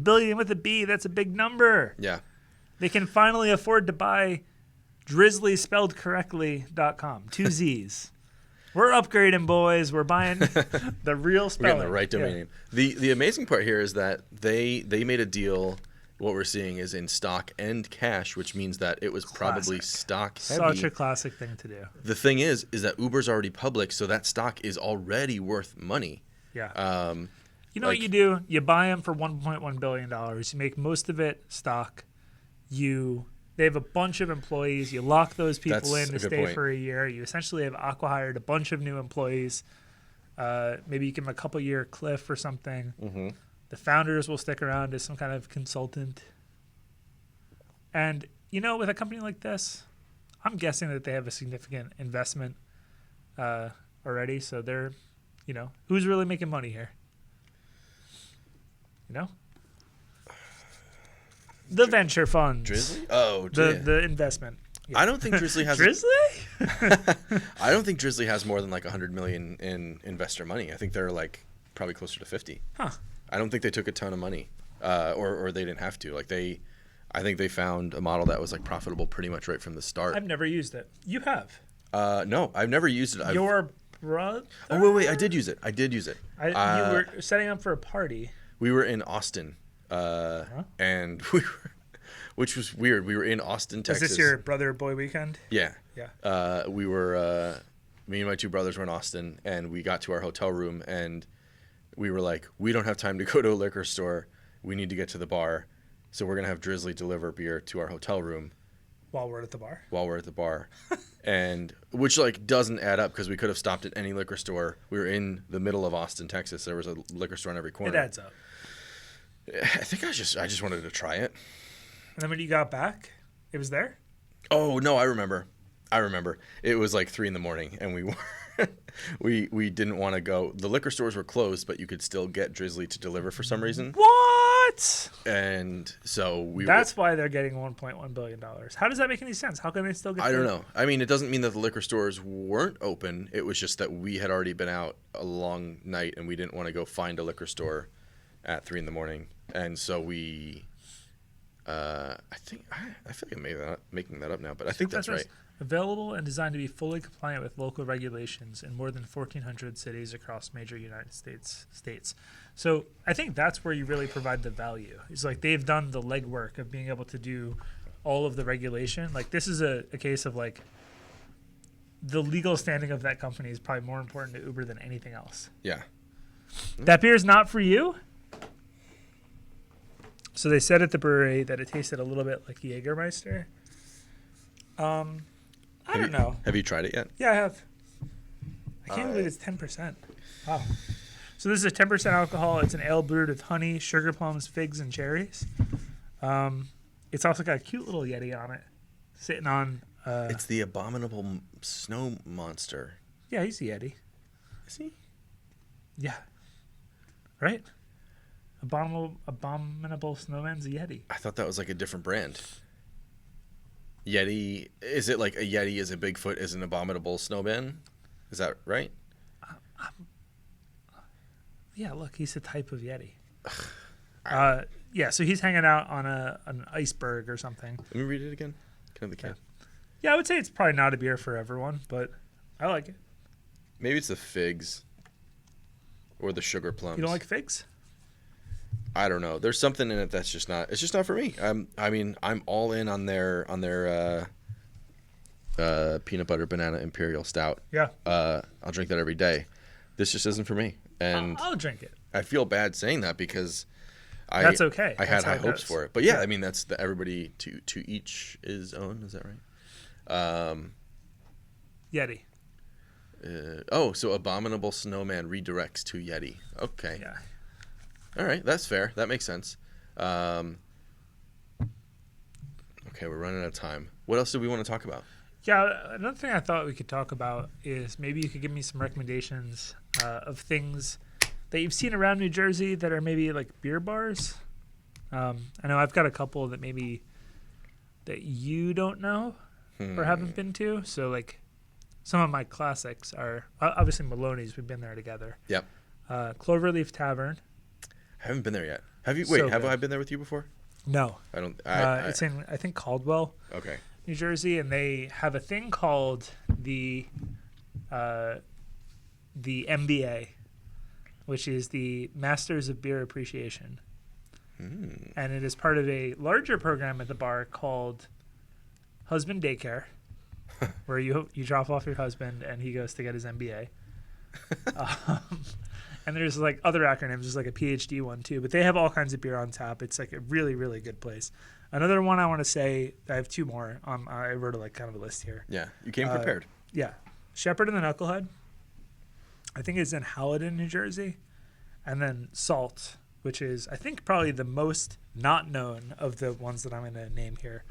A: Billion with a B. That's a big number.
C: Yeah.
A: They can finally afford to buy Drizly spelled correctly.com. 2 Z's. We're upgrading, boys. We're buying the real spelling.
C: We're getting the right domain name. The amazing part here is that they made a deal. What we're seeing is in stock and cash, which means that it was probably stock heavy.
A: Such a classic thing to do.
C: The thing is that Uber's already public, so that stock is already worth money.
A: Yeah. You know what you do? You buy them for $1.1 billion. You make most of it stock. They have a bunch of employees. You lock those people in to stay for a year. You essentially have acqui-hired a bunch of new employees. Maybe you give them a couple-year cliff or something.
C: Mm-hmm.
A: The founders will stick around as some kind of consultant. And, with a company like this, I'm guessing that they have a significant investment already. So they're, who's really making money here? The venture funds.
C: Drizly? Oh,
A: the investment. Yeah.
C: I don't think Drizly has
A: Drizly?
C: I don't think Drizly has more than like $100 million in investor money. I think they're like probably closer to 50.
A: Huh.
C: I don't think they took a ton of money, or they didn't have to. I think they found a model that was like profitable pretty much right from the start.
A: I've never used it. You have?
C: No, I've never used it.
A: Your brother?
C: Oh wait, I did use it.
A: You were setting up for a party.
C: We were in Austin, and which was weird. We were in Austin, Texas.
A: Is this your brother boy weekend?
C: Yeah.
A: Yeah.
C: We were, me and my two brothers were in Austin, and we got to our hotel room, and we were like, we don't have time to go to a liquor store. We need to get to the bar. So we're going to have Drizly deliver beer to our hotel room.
A: While we're at the bar. And which like doesn't add up because we could have stopped at any liquor store. We were in the middle of Austin, Texas. There was a liquor store on every corner. It adds up.
C: I think I just wanted to try it.
A: And then when you got back, it was there?
C: Oh, no, I remember. It was like 3 a.m, and we were we didn't want to go. The liquor stores were closed, but you could still get Drizly to deliver for some reason.
A: What?
C: And so
A: That's why they're getting $1.1 billion. How does that make any sense? How can they still get
C: I don't know. I mean, it doesn't mean that the liquor stores weren't open. It was just that we had already been out a long night, and we didn't want to go find a liquor store at 3 a.m. And so we I feel like I'm making that up now, but I think that's right.
A: Available and designed to be fully compliant with local regulations in more than 1,400 cities across major United States. So I think that's where you really provide the value. It's like they've done the legwork of being able to do all of the regulation. Like this is a case of like the legal standing of that company is probably more important to Uber than anything else.
C: Yeah.
A: That beer's not for you? So they said at the brewery that it tasted a little bit like Jägermeister. I don't know.
C: Have you tried it yet?
A: Yeah, I have. I can't believe it's 10%. Wow. So this is a 10% alcohol. It's an ale brewed with honey, sugar plums, figs, and cherries. It's also got a cute little Yeti on it, sitting on.
C: It's the abominable snow monster.
A: Yeah, he's a Yeti.
C: Is he?
A: Yeah. Right? Abominable snowman's a Yeti.
C: I thought that was like a different brand. Yeti, is it like a Yeti is a Bigfoot is an abominable snowman? Is that right?
A: Yeah, look, he's a type of Yeti. Yeah, so he's hanging out on an iceberg or something.
C: Let me read it again. Can I have the can?
A: Yeah, I would say it's probably not a beer for everyone, but I like it.
C: Maybe it's the figs or the sugar plums.
A: You don't like figs?
C: I don't know. There's something in it that's just not. It's just not for me. I'm all in on their peanut butter banana imperial stout.
A: Yeah.
C: I'll drink that every day. This just isn't for me, and
A: I'll drink it.
C: I feel bad saying that because
A: That's okay.
C: I had
A: That's how
C: high
A: it
C: hopes
A: goes.
C: for it, but yeah, I mean that's everybody to each his own. Is that right?
A: Yeti.
C: So Abominable Snowman redirects to Yeti. Okay.
A: Yeah.
C: All right, that's fair. That makes sense. Okay, we're running out of time. What else do we want to talk about?
A: Yeah, another thing I thought we could talk about is maybe you could give me some recommendations of things that you've seen around New Jersey that are maybe like beer bars. I know I've got a couple that maybe that you don't know or haven't been to. So like some of my classics are obviously Maloney's. We've been there together.
C: Yep.
A: Cloverleaf Tavern.
C: I haven't been there yet. Have you?
A: So
C: Wait, have
A: good.
C: I been there with you before?
A: No.
C: I don't.
A: It's in, I think, Caldwell,
C: Okay.
A: New Jersey, and they have a thing called the MBA, which is the Masters of Beer Appreciation. And it is part of a larger program at the bar called Husband Daycare, where you drop off your husband and he goes to get his MBA. And there's like other acronyms. There's like a PhD one too, but they have all kinds of beer on tap. It's like a really, really good place. Another one I want to say, I have two more. I wrote like kind of a list here.
C: Yeah, you came prepared.
A: Yeah. Shepherd and the Knucklehead, I think it's in Haledon, New Jersey. And then Salt, which is, I think, probably the most not known of the ones that I'm going to name here.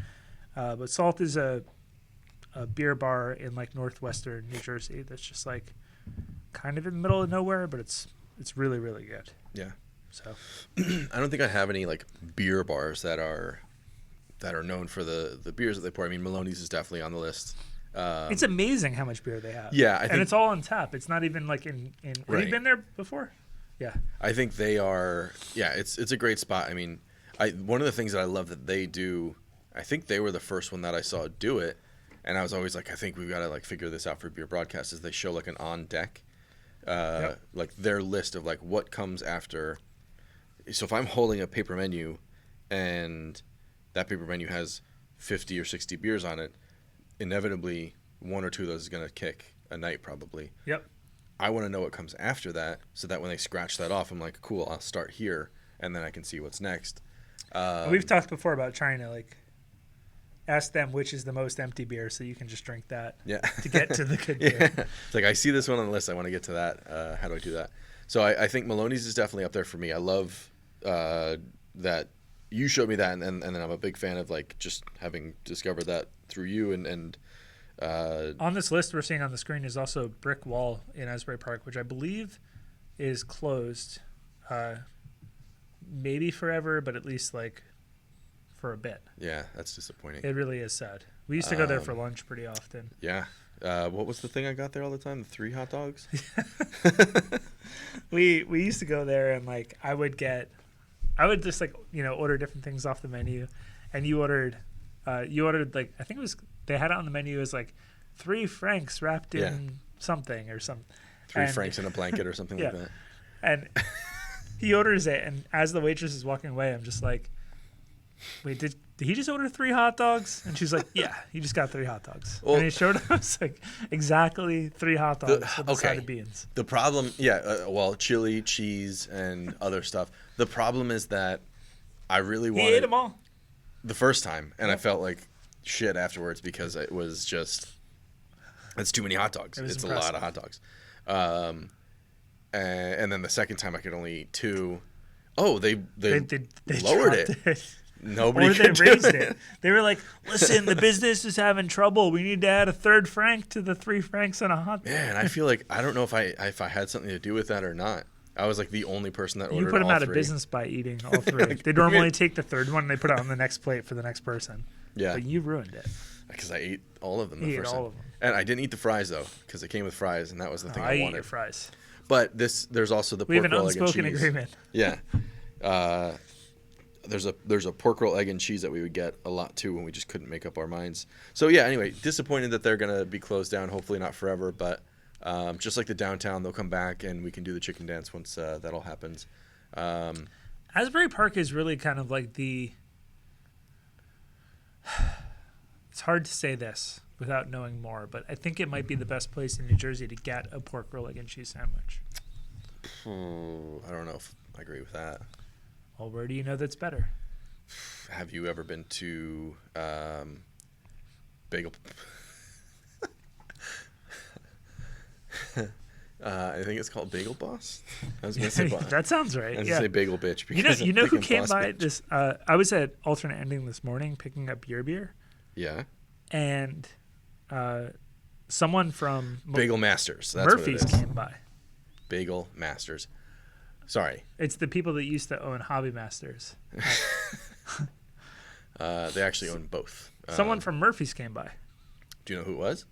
A: But Salt is a beer bar in like northwestern New Jersey that's just like kind of in the middle of nowhere, but it's really, really good.
C: Yeah.
A: So
C: I don't think I have any like beer bars that are known for the beers that they pour. I mean, Maloney's is definitely on the list.
A: it's amazing how much beer they have.
C: Yeah, I think,
A: and it's all on tap. It's not even like in Have
C: Right.
A: you been there before? Yeah.
C: I think they are. Yeah, it's a great spot. I mean, one of the things that I love that they do. I think they were the first one that I saw do it, and I was always like, I think we've got to like figure this out for beer broadcast. Is they show like an on deck, like their list of like what comes after. So if I'm holding a paper menu, and that paper menu has 50 or 60 beers on it, inevitably one or two of those is going to kick a night probably.
A: Yep.
C: I want to know what comes after that, so that when they scratch that off, I'm like, cool, I'll start here, and then I can see what's next.
A: We've talked before about trying to like ask them which is the most empty beer, so you can just drink that.
C: Yeah.
A: To get to the good
C: Yeah.
A: beer.
C: It's like, I see this one on the list, I want to get to that. How do I do that? So I think Maloney's is definitely up there for me. I love that you showed me that, and then I'm a big fan of like just having discovered that through you and
A: On this list we're seeing on the screen is also Brick Wall in Asbury Park, which I believe is closed, maybe forever, but at least like for a bit.
C: yeah, that's disappointing.
A: It really is sad. We used to go there for lunch pretty often.
C: Yeah. What was the thing I got there all the time? The 3 hot dogs?
A: We used to go there, and like I would just like, order different things off the menu, and you ordered like, I think it was, they had it on the menu as like 3 francs wrapped in something or some
C: 3 francs in a blanket or something like that.
A: And he orders it, and as the waitress is walking away, I'm just like, wait, did he just order 3 hot dogs? And she's like, yeah, he just got 3 hot dogs.
C: Well,
A: and he showed us like exactly 3 hot dogs with a side of beans.
C: The problem, chili, cheese, and other stuff. The problem is that I really wanted...
A: He ate them all.
C: The first time, and I felt like shit afterwards because it was just... It's too many hot dogs. It's impressive. A lot of hot dogs. And then the second time I could only eat 2. Oh, they lowered it. Nobody
A: or
C: could
A: they raised it. They were like, listen, the business is having trouble. We need to add a 3rd franc to the 3 francs and a hot dog.
C: Man, I feel like, I don't know if I had something to do with that or not. I was like the only person that ordered all 3.
A: You put them out of business by eating all 3. They normally take the 3rd one and they put it on the next plate for the next person.
C: Yeah.
A: But you ruined it.
C: Because I ate all of them
A: You
C: the first
A: ate all
C: time.
A: of them.
C: And I didn't eat the fries, though, because it came with fries, and that was the thing I
A: eat
C: wanted.
A: your fries.
C: But there's also the
A: We have
C: pork
A: an
C: roll, egg, and
A: unspoken
C: cheese.
A: agreement.
C: Yeah. There's a pork roll, egg, and cheese that we would get a lot, too, when we just couldn't make up our minds. So, yeah, anyway, disappointed that they're going to be closed down, hopefully not forever. But just like the downtown, they'll come back, and we can do the chicken dance once that all happens.
A: Asbury Park is really kind of like it's hard to say this without knowing more, but I think it might be the best place in New Jersey to get a pork roll, egg, and cheese sandwich.
C: I don't know if I agree with that.
A: Well, where do you know that's better?
C: Have you ever been to Bagel? I think it's called Bagel Boss. I was gonna say Boss.
A: That sounds right.
C: I was
A: Yeah.
C: gonna say Bagel Bitch. Because
A: You know
C: I'm
A: who
C: thinking
A: came
C: Boss
A: by
C: Bitch.
A: this? I was at Alternate Ending this morning picking up your beer,
C: Yeah.
A: and someone from
C: Bagel Masters. That's
A: Murphy's
C: what it is.
A: came by.
C: Bagel Masters. Sorry.
A: It's the people that used to own Hobby Masters.
C: They actually own both.
A: Someone from Murphy's came by.
C: Do you know who it was?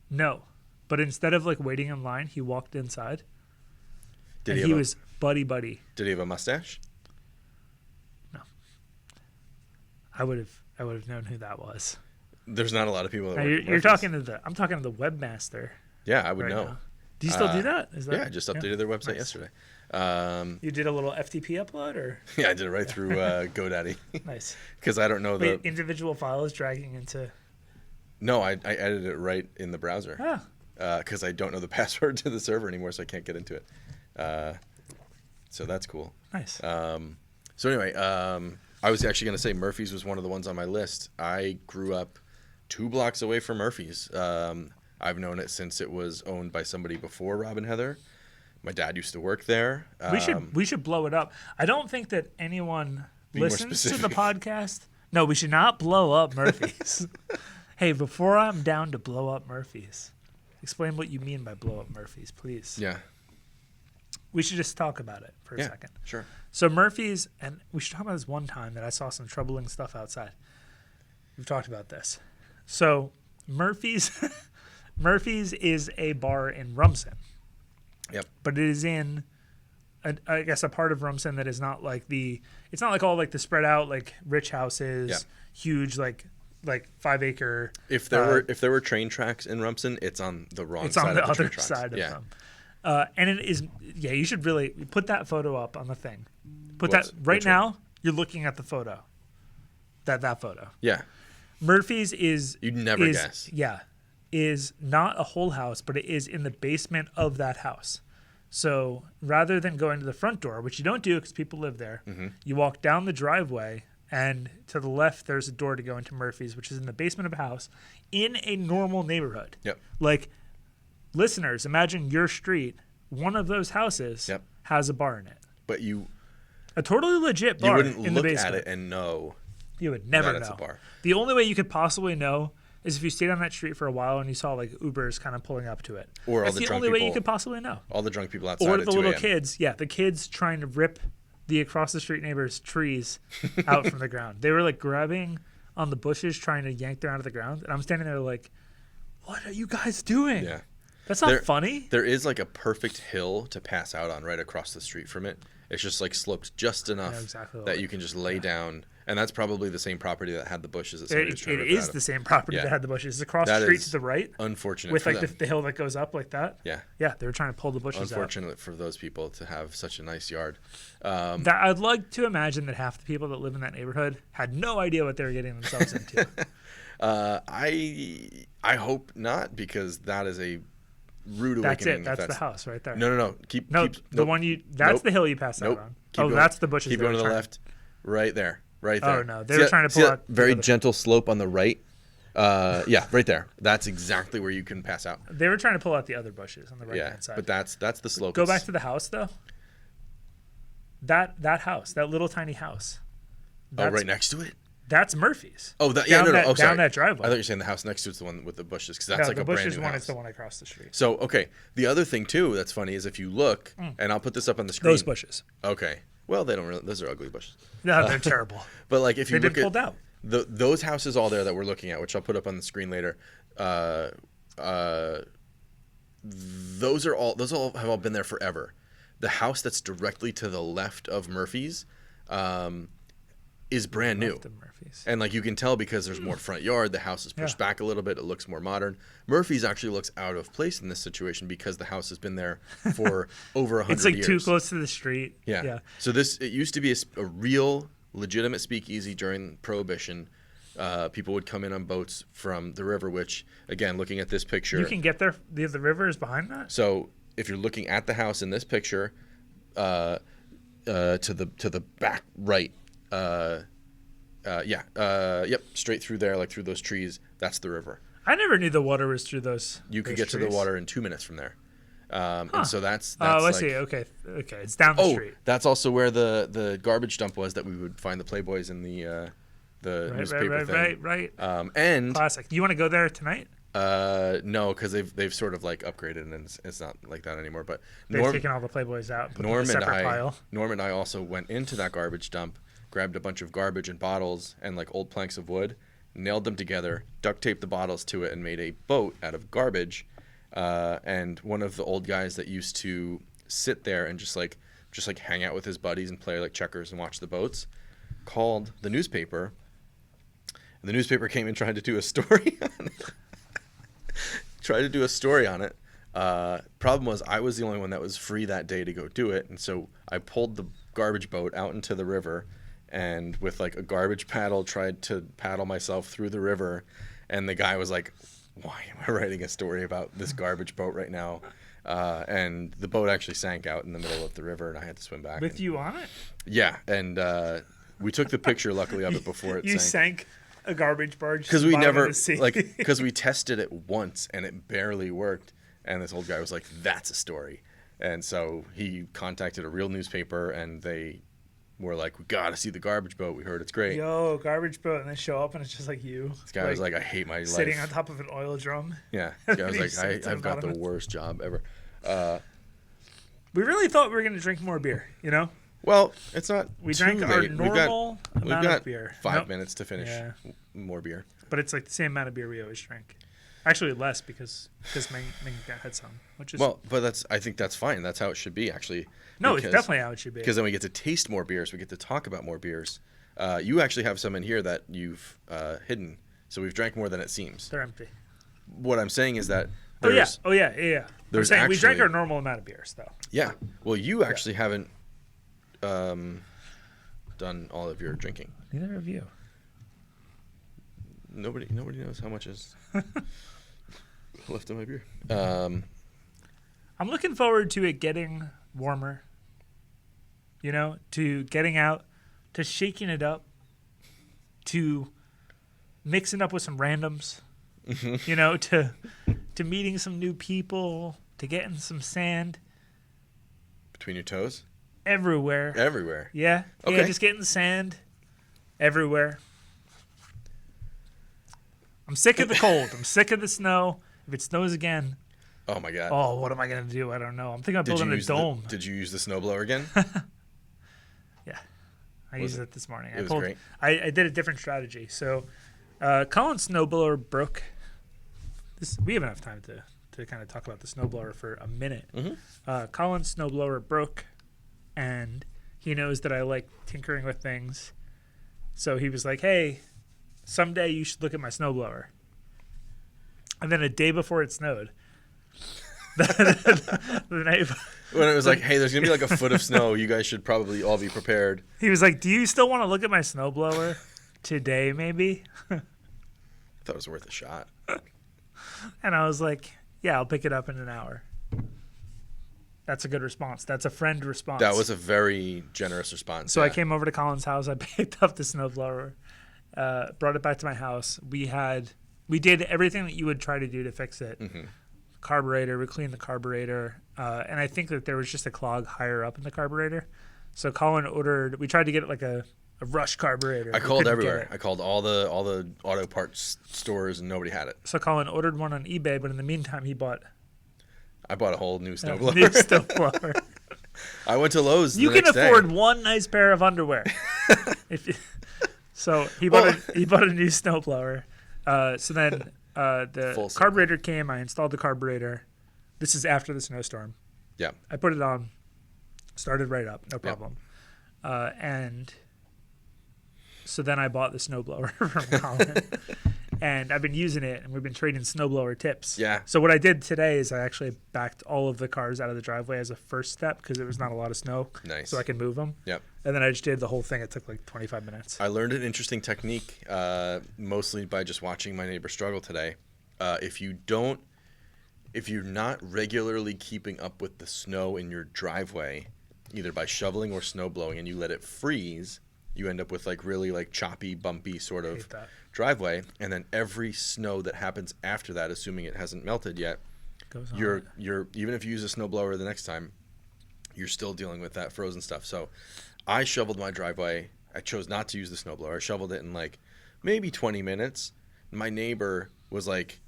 A: No, but instead of like waiting in line, he walked inside,
C: Did
A: and
C: he
A: he
C: have
A: was buddy.
C: Did he have a mustache?
A: No, I would have known who that was.
C: There's not a lot of people that
A: Now,
C: work
A: you're
C: at Murphy's.
A: talking to the. I'm talking to the webmaster.
C: Yeah, I would
A: right
C: know.
A: now. Do you still do that? Is that?
C: Yeah, I just updated their website
A: Nice.
C: yesterday.
A: You did a little FTP upload, or
C: Yeah, I did it right through GoDaddy
A: nice.
C: because I don't know the.
A: Wait, individual files dragging into.
C: No, I edited it right in the browser
A: Ah,
C: because I don't know the password to the server anymore, so I can't get into it. So that's cool.
A: nice.
C: So anyway, I was actually going to say Murphy's was one of the ones on my list. I grew up 2 blocks away from Murphy's. I've known it since it was owned by somebody before Rob and Heather. My dad used to work there.
A: We should blow it up. I don't think that anyone
C: Be more
A: listens to the
C: specific.
A: podcast. No, we should not blow up Murphy's. Hey, before I'm down to blow up Murphy's, explain what you mean by blow up Murphy's, please.
C: Yeah.
A: We should just talk about it for a
C: Yeah.
A: second.
C: Sure.
A: So Murphy's, and we should talk about this one time that I saw some troubling stuff outside. We've talked about this. So Murphy's Murphy's is a bar in Rumson.
C: Yep.
A: But it is in I guess a part of Rumson that is not like it's not like all like the spread out like rich houses,
C: Yeah.
A: huge like 5 acre.
C: If there were train tracks in Rumson, it's on the wrong
A: It's
C: side
A: on the
C: of the train
A: other
C: tracks.
A: side of
C: Yeah.
A: them. And it is, yeah, you should really put that photo up on the thing. Put
C: What's-
A: that right
C: which one?
A: now. You're looking at the photo. That photo.
C: Yeah.
A: Murphy's is
C: You'd never
A: is-
C: guess.
A: Yeah, is not a whole house, but it is in the basement of that house. So rather than going to the front door, which you don't do because people live there,
C: Mm-hmm.
A: you walk down the driveway, and to the left there's a door to go into Murphy's, which is in the basement of a house in a normal neighborhood.
C: Yep.
A: Like, listeners, imagine your street, one of those houses
C: Yep.
A: has a bar in it.
C: But you
A: A totally legit bar
C: wouldn't
A: in the
C: look at
A: basement.
C: it and know
A: You would never
C: that
A: know.
C: it's a bar.
A: The only way you could possibly know is if you stayed on that street for a while and you saw like Ubers kind of pulling up to it.
C: Or all
A: That's
C: the
A: the
C: drunk
A: only way you
C: people-
A: could possibly know.
C: all the drunk people outside
A: Or
C: at
A: the
C: 2
A: little
C: a.m.
A: kids, the kids trying to rip the across the street neighbors' trees out from the ground. They were like grabbing on the bushes trying to yank them out of the ground, and I'm standing there like, "What are you guys doing?
C: Yeah.
A: That's not
C: There-
A: funny."
C: There is like a perfect hill to pass out on right across the street from it. It's just like sloped just enough
A: exactly
C: that
A: like-
C: you can just lay down. And that's probably the same property that had the bushes that somebody was
A: It
C: trying to rip
A: is
C: out
A: the
C: of.
A: same property
C: Yeah.
A: that had the bushes. It's across
C: That
A: the street
C: is
A: to the right
C: Unfortunate
A: with
C: for
A: like
C: them.
A: the hill that goes up like that.
C: Yeah.
A: Yeah, they were trying to pull the bushes out.
C: Unfortunate for those people to have such a nice yard.
A: That I'd like to imagine that half the people that live in that neighborhood had no idea what they were getting themselves into.
C: I hope not, because that is a rude
A: That's
C: awakening.
A: it. That's the house right there.
C: No. Keep
A: No,
C: keep,
A: the
C: nope.
A: one you. That's
C: Nope.
A: the hill you passed
C: Nope.
A: out on.
C: Keep
A: Oh,
C: going.
A: that's the bushes.
C: Keep
A: they
C: going
A: were
C: to the
A: trying-
C: left. Right there. Right
A: Oh,
C: there.
A: no, they
C: See
A: were
C: that-
A: trying to
C: see
A: pull
C: that
A: out the
C: very
A: other-
C: gentle slope on the right. Yeah, right there. That's exactly where you can pass out.
A: They were trying to pull out the other bushes on the right
C: Yeah,
A: hand side.
C: but that's the slope.
A: Go
C: It's-
A: back to the house though. That house, that little tiny house.
C: Oh,
A: That's,
C: right next to it.
A: That's Murphy's.
C: Oh, that yeah,
A: Down
C: no,
A: that-
C: no. Oh, sorry.
A: down that driveway.
C: I thought you were saying the house next to it's the one with the bushes, because that's
A: No,
C: like
A: the
C: a brand
A: bushes
C: new
A: one
C: house.
A: is the one across the street.
C: So okay, the other thing too that's funny is if you look, and I'll put this up on the screen.
A: Those bushes.
C: Okay. Well, they don't really. Those are ugly bushes.
A: No, they're terrible.
C: But like if you
A: They've
C: look
A: been
C: at
A: pulled out.
C: those houses all there that we're looking at, which I'll put up on the screen later, those all have all been there forever. The house that's directly to the left of Murphy's is brand new.
A: Left of Murphy's.
C: And like you can tell because there's more front yard, the house is pushed back a little bit, it looks more modern. Murphy's actually looks out of place in this situation because the house has been there for over 100
A: It's like
C: years.
A: too close to the street.
C: Yeah.
A: Yeah.
C: So it used to be a real legitimate speakeasy during Prohibition. People would come in on boats from the river, which again, looking at this picture.
A: You can get there. The river is behind that.
C: So if you're looking at the house in this picture, to the back right. Yep, straight through there, like through those trees. That's the river.
A: I never knew the water was through those.
C: You could
A: those
C: get
A: trees.
C: to the water in 2 minutes from there. And so that's
A: Oh, I
C: like,
A: see. Okay. It's down the street.
C: That's also where the garbage dump was that we would find the Playboys in the newspaper thing.
A: Right.
C: And
A: Classic. Do you want to go there tonight?
C: no, because they've sort of like upgraded and it's not like that anymore. But
A: They've taken all the Playboys out and put them in a separate pile.
C: Norm and I also went into that garbage dump, grabbed a bunch of garbage and bottles and like old planks of wood, nailed them together, duct taped the bottles to it, and made a boat out of garbage. And one of the old guys that used to sit there and just like hang out with his buddies and play like checkers and watch the boats called the newspaper. And the newspaper came and tried to do a story on it. Problem was I was the only one that was free that day to go do it. And so I pulled the garbage boat out into the river and with like a garbage paddle tried to paddle myself through the river. And the guy was like, why am I writing a story about this garbage boat right now? And the boat actually sank out in the middle of the river and I had to swim back.
A: With you on it?
C: Yeah. And we took the picture luckily of it before it sank.
A: You sank a garbage barge
C: because we never because we tested it once and it barely worked, and this old guy was like, that's a story. And so he contacted a real newspaper and they were like, we gotta see the garbage boat, we heard it's great.
A: Yo, garbage boat, and they show up and it's just like you.
C: This guy was like, I hate my life,
A: sitting on top of an oil drum.
C: Yeah, this guy was like, I've got the worst job ever.
A: We really thought we were gonna drink more beer, you know.
C: Well, it's not.
A: We drank our
C: late.
A: normal amount of beer.
C: 5 minutes to finish more beer.
A: But it's like the same amount of beer we always drink. Actually, less because Ming had some, which is
C: but I think that's fine. That's how it should be, actually.
A: No, it's definitely how it should be.
C: Because then we get to taste more beers. We get to talk about more beers. You actually have some in here that you've hidden, so we've drank more than it seems.
A: They're empty.
C: What I'm saying is that.
A: Oh yeah. I'm saying we drank our normal amount of beers, though.
C: Yeah. Well, you actually haven't done all of your drinking.
A: Neither of you.
C: Nobody knows how much is left in my beer.
A: I'm looking forward to it getting warmer. You know, to getting out, to shaking it up, to mixing up with some randoms. You know, to meeting some new people, to getting some sand.
C: Between your toes?
A: Everywhere. Yeah.
C: Okay.
A: Yeah, just getting sand everywhere. I'm sick of the cold. I'm sick of the snow. If it snows again.
C: Oh my God.
A: Oh, what am I going to do? I don't know. I'm thinking of building a dome.
C: Did you use the snowblower again?
A: Yeah. I used it this morning.
C: It was great.
A: I did a different strategy. So, Colin's snowblower broke. We have enough time to kind of talk about the snowblower for a minute.
C: Mm-hmm.
A: Colin's snowblower broke, and he knows that I like tinkering with things. So he was like, hey, someday you should look at my snowblower. And then a day before it snowed, the night
C: when it was like, hey, there's going to be like a foot of snow. You guys should probably all be prepared.
A: He was like, do you still want to look at my snowblower today, maybe?
C: I thought it was worth a shot.
A: And I was like, yeah, I'll pick it up in an hour. That's a good response. That's a friend response.
C: That was a very generous response.
A: So I came over to Colin's house. I picked up the snowblower, brought it back to my house. We did everything that you would try to do to fix it.
C: Mm-hmm.
A: Carburetor, we cleaned the carburetor. And I think that there was just a clog higher up in the carburetor. So Colin ordered, we tried to get it like a Rush carburetor.
C: I called everywhere. I called all the auto parts stores and nobody had it.
A: So Colin ordered one on eBay, but in the meantime
C: I bought a whole new snowblower.
A: New snowblower.
C: I went to Lowe's.
A: You can afford one nice pair of underwear. So he bought a new snowblower. So then the carburetor came. I installed the carburetor. This is after the snowstorm.
C: Yeah.
A: I put it on. Started right up. No problem.
C: Yeah.
A: And so then I bought the snowblower from Colin. And I've been using it, and we've been trading snowblower tips.
C: Yeah.
A: So what I did today is I actually backed all of the cars out of the driveway as a first step because there was not a lot of snow.
C: Nice.
A: So I can move them.
C: Yep.
A: And then I just did the whole thing. It took like 25 minutes.
C: I learned an interesting technique, mostly by just watching my neighbor struggle today. If you're not regularly keeping up with the snow in your driveway, either by shoveling or snow blowing, and you let it freeze, you end up with like really like choppy, bumpy sort
A: I
C: of
A: hate that.
C: driveway. And then every snow that happens after that, assuming it hasn't melted yet,
A: Goes on.
C: you're even if you use a snow blower the next time, you're still dealing with that frozen stuff. So I shoveled my driveway. I chose not to use the snowblower. I shoveled it in like maybe 20 minutes. My neighbor was like,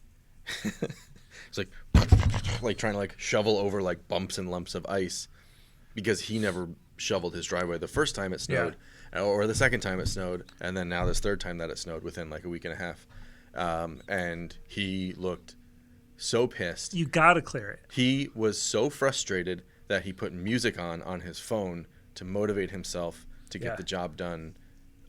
C: it's like trying to like shovel over like bumps and lumps of ice because he never shoveled his driveway the first time it snowed, or the second time it snowed, and then now this third time that it snowed within like a week and a half. And he looked so pissed.
A: You gotta clear it.
C: He was so frustrated that he put music on his phone to motivate himself to get the job done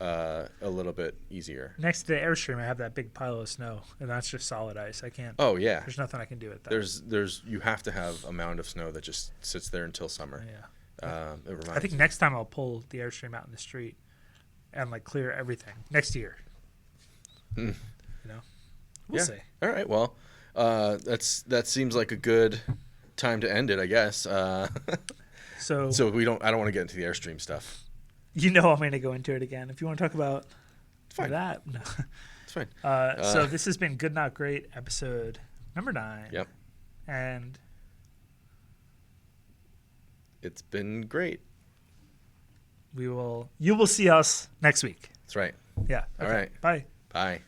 C: a little bit easier.
A: Next to the Airstream, I have that big pile of snow, and that's just solid ice. I can't.
C: Oh yeah.
A: There's nothing I can do with that.
C: There's you have to have a mound of snow that just sits there until summer.
A: Yeah.
C: It reminds
A: I think next time I'll pull the Airstream out in the street and like clear everything next year.
C: Hmm.
A: You know, we'll see.
C: All right. Well, that seems like a good time to end it, I guess.
A: So
C: I don't want to get into the Airstream stuff.
A: you know I'm going to go into it again. If you want to talk about
C: Fine.
A: that, no.
C: It's fine.
A: So this has been Good Not Great, episode number 9.
C: Yep.
A: And
C: It's been great.
A: you will see us next week.
C: That's right.
A: Yeah.
C: All
A: Okay.
C: right.
A: Bye.
C: Bye.